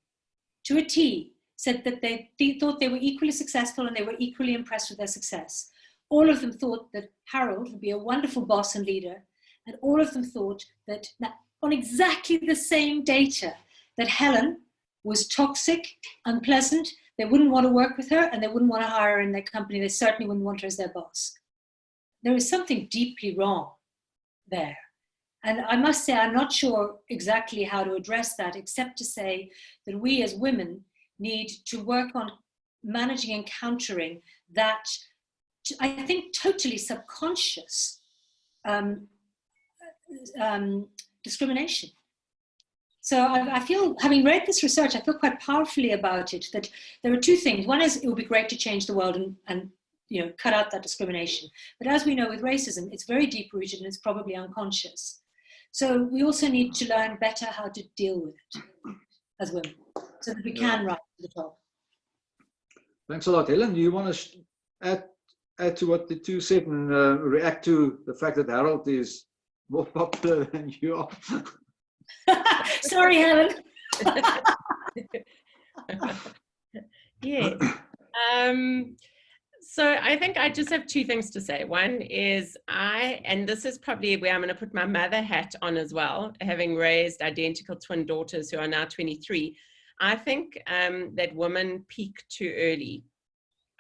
to a T, said that they thought they were equally successful and they were equally impressed with their success. All of them thought that Harold would be a wonderful boss and leader, and all of them thought that on exactly the same data, that Helen was toxic, unpleasant, they wouldn't want to work with her, and they wouldn't want to hire her in their company. They certainly wouldn't want her as their boss. There is something deeply wrong there. And I must say, I'm not sure exactly how to address that, except to say that we as women need to work on managing and countering that, I think, totally subconscious discrimination. So I feel, having read this research, I feel quite powerfully about it, that there are 2 things. One is, it would be great to change the world and cut out that discrimination. But as we know with racism, it's very deep-rooted and it's probably unconscious. So we also need to learn better how to deal with it as women, so that we can rise to the top. Thanks a lot. Helen, do you want to add to what the 2 said and react to the fact that Harold is more popular than you are? Sorry, Helen. Yeah. So I think I just have 2 things to say. One is and this is probably where I'm going to put my mother hat on as well, having raised identical twin daughters who are now 23. I think that women peak too early.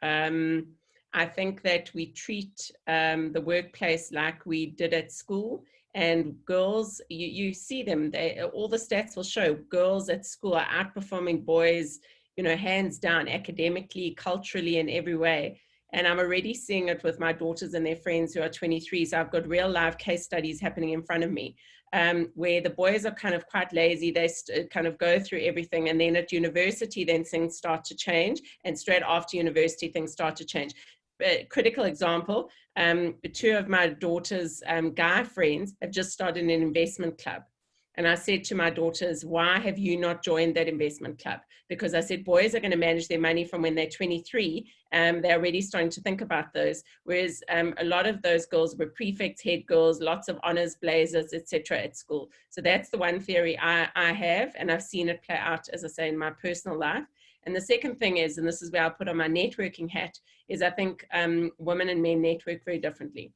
I think that we treat the workplace like we did at school, and girls, you see them, all the stats will show girls at school are outperforming boys, you know, hands down, academically, culturally, in every way. And I'm already seeing it with my daughters and their friends who are 23. So I've got real live case studies happening in front of me, where the boys are kind of quite lazy. They kind of go through everything. And then at university, then things start to change. And straight after university, things start to change. A critical example, 2 of my daughter's guy friends have just started an investment club. And I said to my daughters, why have you not joined that investment club? Because I said, boys are going to manage their money from when they're 23. They're already starting to think about those. Whereas a lot of those girls were prefects, head girls, lots of honors, blazers, etc. at school. So that's the one theory I have, and I've seen it play out, as I say, in my personal life. And the second thing is, and this is where I put on my networking hat, is I think women and men network very differently.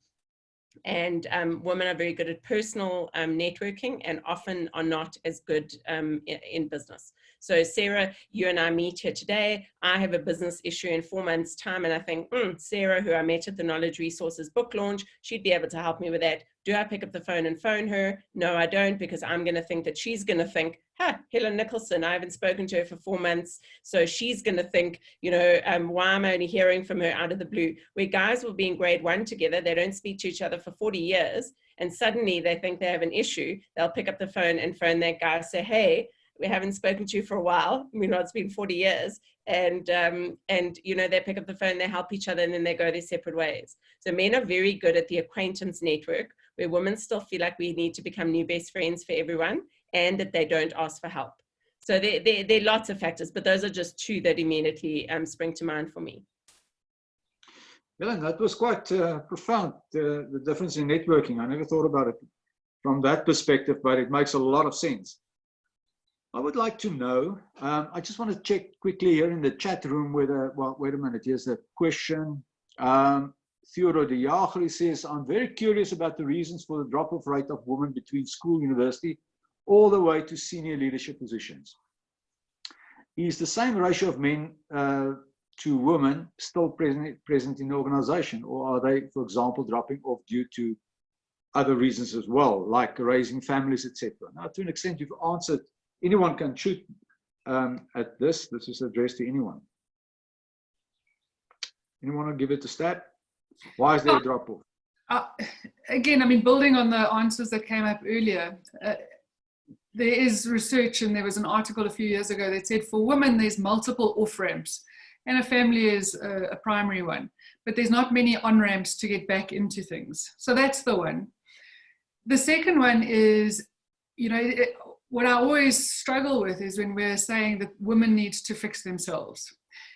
And women are very good at personal networking and often are not as good in business. So Sarah, you and I meet here today. I have a business issue in 4 months' time, and I think, Sarah, who I met at the Knowledge Resources book launch, she'd be able to help me with that. Do I pick up the phone and phone her? No, I don't, because I'm going to think that she's going to think, Helen Nicholson, I haven't spoken to her for 4 months. So she's going to think, you know, why am I only hearing from her out of the blue? Where guys will be in grade 1 together, they don't speak to each other for 40 years, and suddenly they think they have an issue. They'll pick up the phone and phone that guy, say, hey, we haven't spoken to you for a while. We know it's been 40 years. And you know, they pick up the phone, they help each other, and then they go their separate ways. So men are very good at the acquaintance network, where women still feel like we need to become new best friends for everyone, and that they don't ask for help. So there are lots of factors, but those are just 2 that immediately spring to mind for me. Helen, that was quite profound, the difference in networking. I never thought about it from that perspective, but it makes a lot of sense. I would like to know, I just want to check quickly here in the chat room whether, well, wait a minute, here's a question. Theodore de Jager says, I'm very curious about the reasons for the drop-off rate of women between school, university, all the way to senior leadership positions. Is the same ratio of men to women still present in the organization, or are they, for example, dropping off due to other reasons as well, like raising families, etc.? Now, to an extent, you've answered. Anyone can shoot at this. This is addressed to anyone. Anyone want to give it a stat? Why is there a drop-off? Again, I mean, building on the answers that came up earlier, there is research, and there was an article a few years ago that said for women, there's multiple off-ramps, and a family is a primary one, but there's not many on-ramps to get back into things. So that's the one. The second one is, you know, what I always struggle with is when we're saying that women need to fix themselves.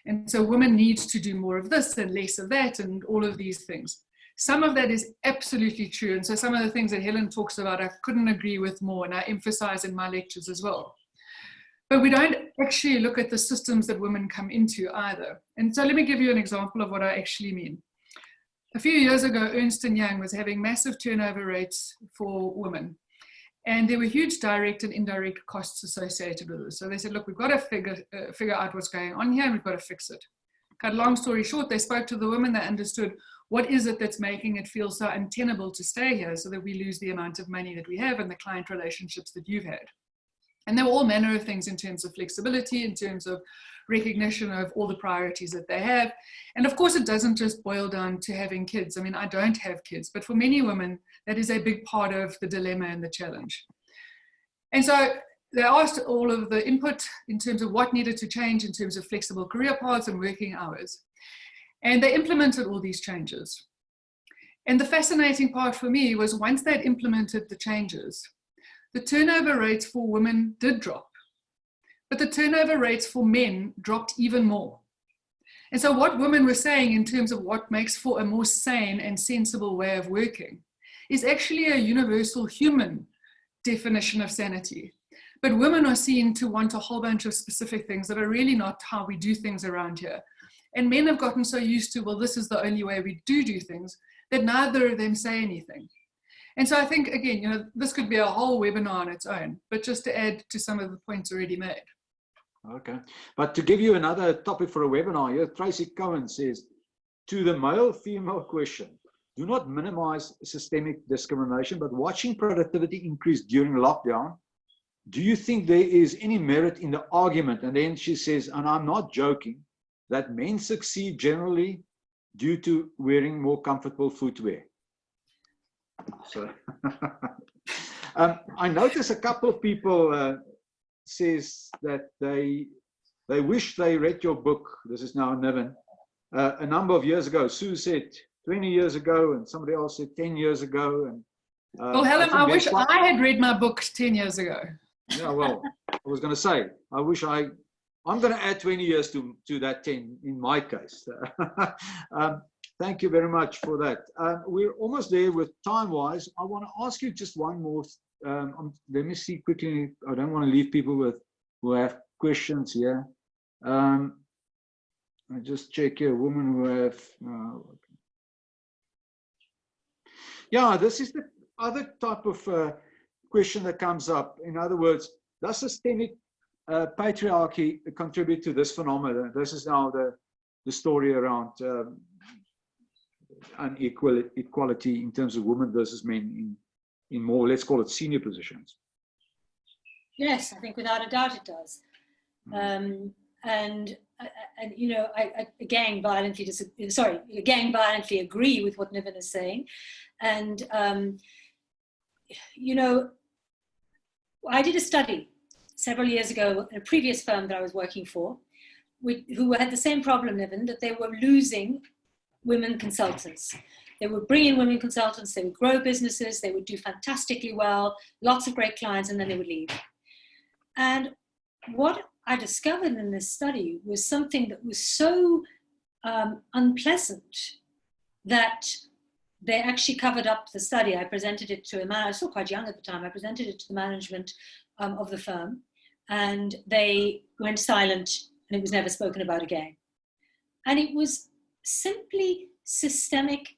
And so women need to do more of this and less of that and all of these things. Some of that is absolutely true. And so some of the things that Helen talks about, I couldn't agree with more, and I emphasize in my lectures as well. But we don't actually look at the systems that women come into either. And so let me give you an example of what I actually mean. A few years ago, Ernst & Young was having massive turnover rates for women. And there were huge direct and indirect costs associated with this. So they said, look, we've got to figure out what's going on here, and we've got to fix it. Cut a long story short, they spoke to the women, they understood what is it that's making it feel so untenable to stay here so that we lose the amount of money that we have and the client relationships that you've had. And there were all manner of things in terms of flexibility, in terms of recognition of all the priorities that they have. And of course, it doesn't just boil down to having kids. I mean, I don't have kids, but for many women, that is a big part of the dilemma and the challenge. And so they asked all of the input in terms of what needed to change in terms of flexible career paths and working hours. And they implemented all these changes. And the fascinating part for me was once they'd implemented the changes, the turnover rates for women did drop, but the turnover rates for men dropped even more. And so what women were saying in terms of what makes for a more sane and sensible way of working is actually a universal human definition of sanity. But women are seen to want a whole bunch of specific things that are really not how we do things around here. And men have gotten so used to, well, this is the only way we do things, that neither of them say anything. And so I think, again, you know, this could be a whole webinar on its own, but just to add to some of the points already made. Okay. But to give you another topic for a webinar here, Tracy Cohen says, to the male-female question, do not minimize systemic discrimination, but watching productivity increase during lockdown, do you think there is any merit in the argument? And then she says, and I'm not joking, that men succeed generally due to wearing more comfortable footwear. So I notice a couple of people says that they wish they read your book. This is now Niven. A number of years ago, Sue said 20 years ago, and somebody else said 10 years ago. And well, Helen, I wish I had read my book 10 years ago. Yeah, well, I was going to say, I'm going to add 20 years to that 10 in my case. Thank you very much for that. We're almost there with time-wise. I want to ask you just one more. Let me see quickly. I don't want to leave people who have questions here. I just check here. Women who have. Yeah, this is the other type of question that comes up. In other words, does systemic patriarchy contribute to this phenomenon? This is now the story around equality in terms of women versus men in more, let's call it, senior positions. Yes, I think without a doubt it does. And you know, I again violently agree with what Niven is saying. And you know, I did a study several years ago in a previous firm that I was working for, who had the same problem, Niven, that they were losing women consultants. They would bring in women consultants, they would grow businesses, they would do fantastically well, lots of great clients, and then they would leave. And what I discovered in this study was something that was so unpleasant that they actually covered up the study. I presented it to a man, I was still quite young at the time, I presented it to the management of the firm, and they went silent, and it was never spoken about again. And it was simply systemic,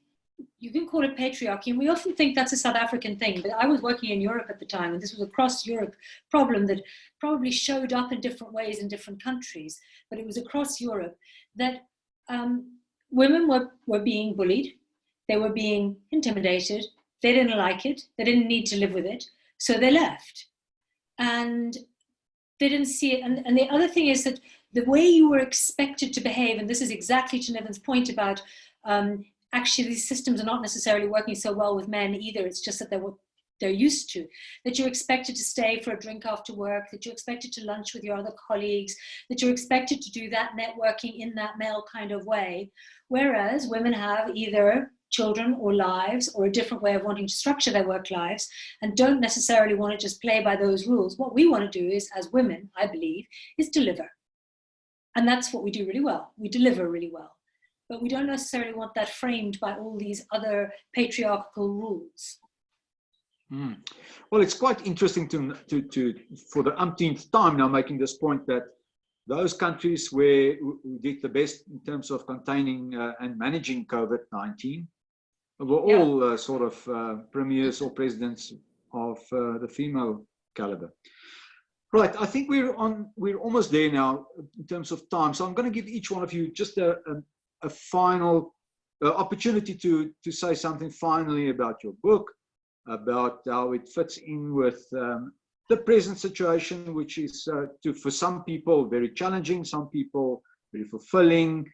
you can call it patriarchy, and we often think that's a South African thing, but I was working in Europe at the time, and this was a cross-Europe problem that probably showed up in different ways in different countries, but it was across Europe that women were being bullied, they were being intimidated, they didn't like it, they didn't need to live with it, so they left. And they didn't see it. And the other thing is that the way you were expected to behave, and this is exactly to Niven's point about actually these systems are not necessarily working so well with men either, it's just that they're used to, that you're expected to stay for a drink after work, that you're expected to lunch with your other colleagues, that you're expected to do that networking in that male kind of way, whereas women have either children or lives or a different way of wanting to structure their work lives and don't necessarily want to just play by those rules. What we want to do is, as women, I believe, is deliver. And that's what we do really well. We deliver really well. But we don't necessarily want that framed by all these other patriarchal rules. Well, it's quite interesting to for the umpteenth time now making this point that those countries who did the best in terms of containing and managing COVID-19 were all sort of premiers or presidents of the female caliber. Right, I think we're almost there now in terms of time. So I'm going to give each one of you just a final opportunity to say something finally about your book, about how it fits in with the present situation, which is for some people very challenging, some people very fulfilling,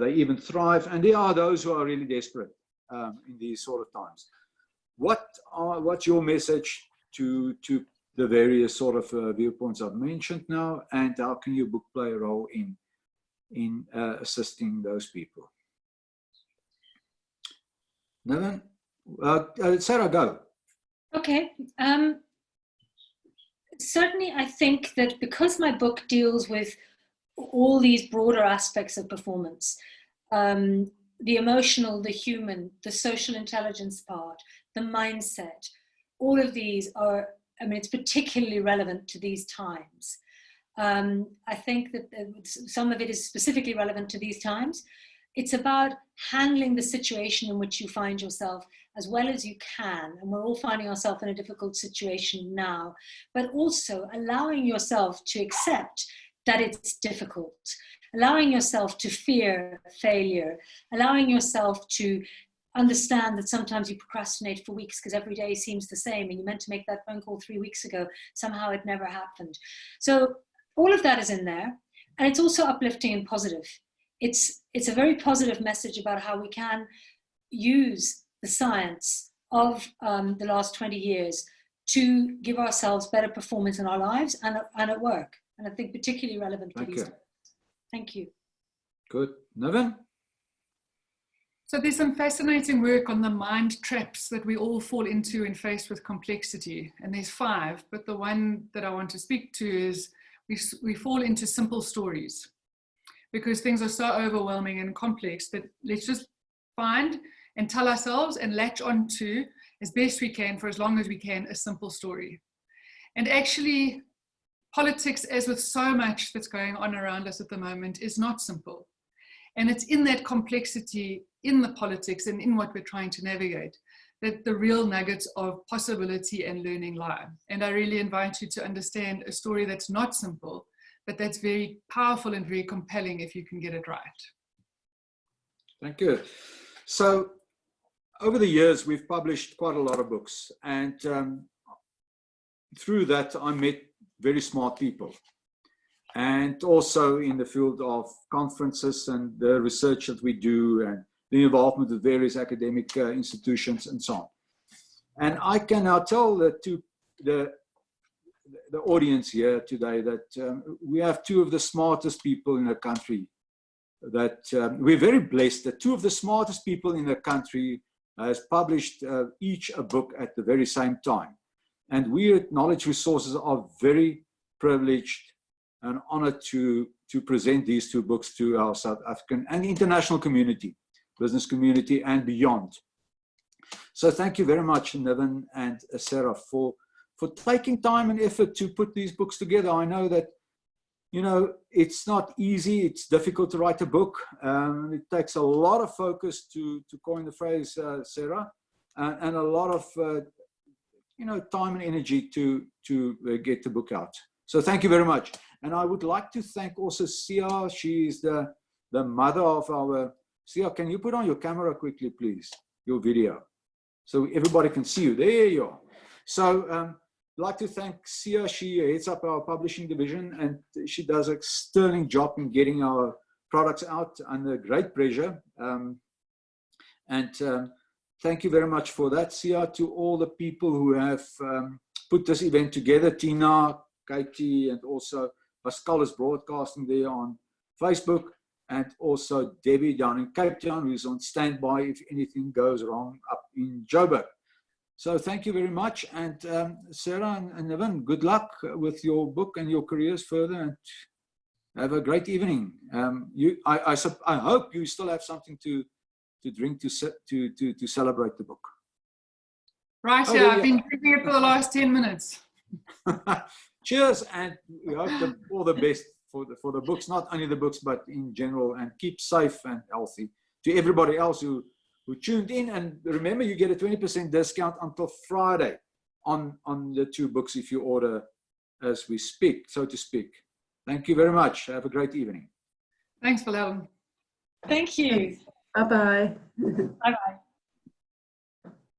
they even thrive, and there are those who are really desperate in these sort of times. What's your message to the various sort of viewpoints I've mentioned now, and how can your book play a role in assisting those people? Niven? Sarah, go. Okay. Certainly, I think that because my book deals with all these broader aspects of performance, the emotional, the human, the social intelligence part, the mindset, all of these are, I mean, it's particularly relevant to these times. I think that some of it is specifically relevant to these times. It's about handling the situation in which you find yourself as well as you can. And we're all finding ourselves in a difficult situation now, but also allowing yourself to accept that it's difficult, allowing yourself to fear failure, allowing yourself to understand that sometimes you procrastinate for weeks because every day seems the same and you meant to make that phone call 3 weeks ago, somehow it never happened. So all of that is in there, and it's also uplifting and positive. It's a very positive message about how we can use the science of the last 20 years to give ourselves better performance in our lives and at work. And I think particularly relevant for these days. Thank you. Good. Niven? So there's some fascinating work on the mind traps that we all fall into when faced with complexity. And there's 5, but the one that I want to speak to is we fall into simple stories because things are so overwhelming and complex that let's just find and tell ourselves and latch onto as best we can for as long as we can a simple story. And actually, politics, as with so much that's going on around us at the moment, is not simple. And it's in that complexity, in the politics and in what we're trying to navigate, that the real nuggets of possibility and learning lie. And I really invite you to understand a story that's not simple, but that's very powerful and very compelling if you can get it right. Thank you. So over the years, we've published quite a lot of books. And through that, I met very smart people. And also in the field of conferences and the research that we do and the involvement with various academic institutions and so on. And I can now tell to the audience here today that we have 2 of the smartest people in the country. That we're very blessed that 2 of the smartest people in the country has published each a book at the very same time. And we at Knowledge Resources are very privileged and honored to present these 2 books to our South African and international community, business community and beyond. So thank you very much, Niven and Sarah, for taking time and effort to put these books together. I know that, you know, it's not easy, it's difficult to write a book. It takes a lot of focus to coin the phrase, Sarah, and a lot of, you know, time and energy to get the book out. So thank you very much. And I would like to thank also Sia. She's the mother of our, Sia, can you put on your camera quickly, please, your video, so everybody can see you. There you are. So I'd like to thank Sia. She heads up our publishing division and she does a sterling job in getting our products out under great pressure. Thank you very much for that, Sia. To all the people who have put this event together, Tina, Katie, and also Pascal is broadcasting there on Facebook, and also Debbie down in Cape Town, who's on standby if anything goes wrong up in Joburg. So thank you very much. And Sarah and Niven, good luck with your book and your careers further, and have a great evening. I hope you still have something to drink to celebrate the book. Right, oh, yeah, yeah, I've been drinking it for the last 10 minutes. Cheers, and we hope all the best for the books, not only the books, but in general, and keep safe and healthy. To everybody else who tuned in, and remember, you get a 20% discount until Friday on the 2 books if you order as we speak, so to speak. Thank you very much. Have a great evening. Thanks, Helen. Thank you. Bye-bye. Bye-bye.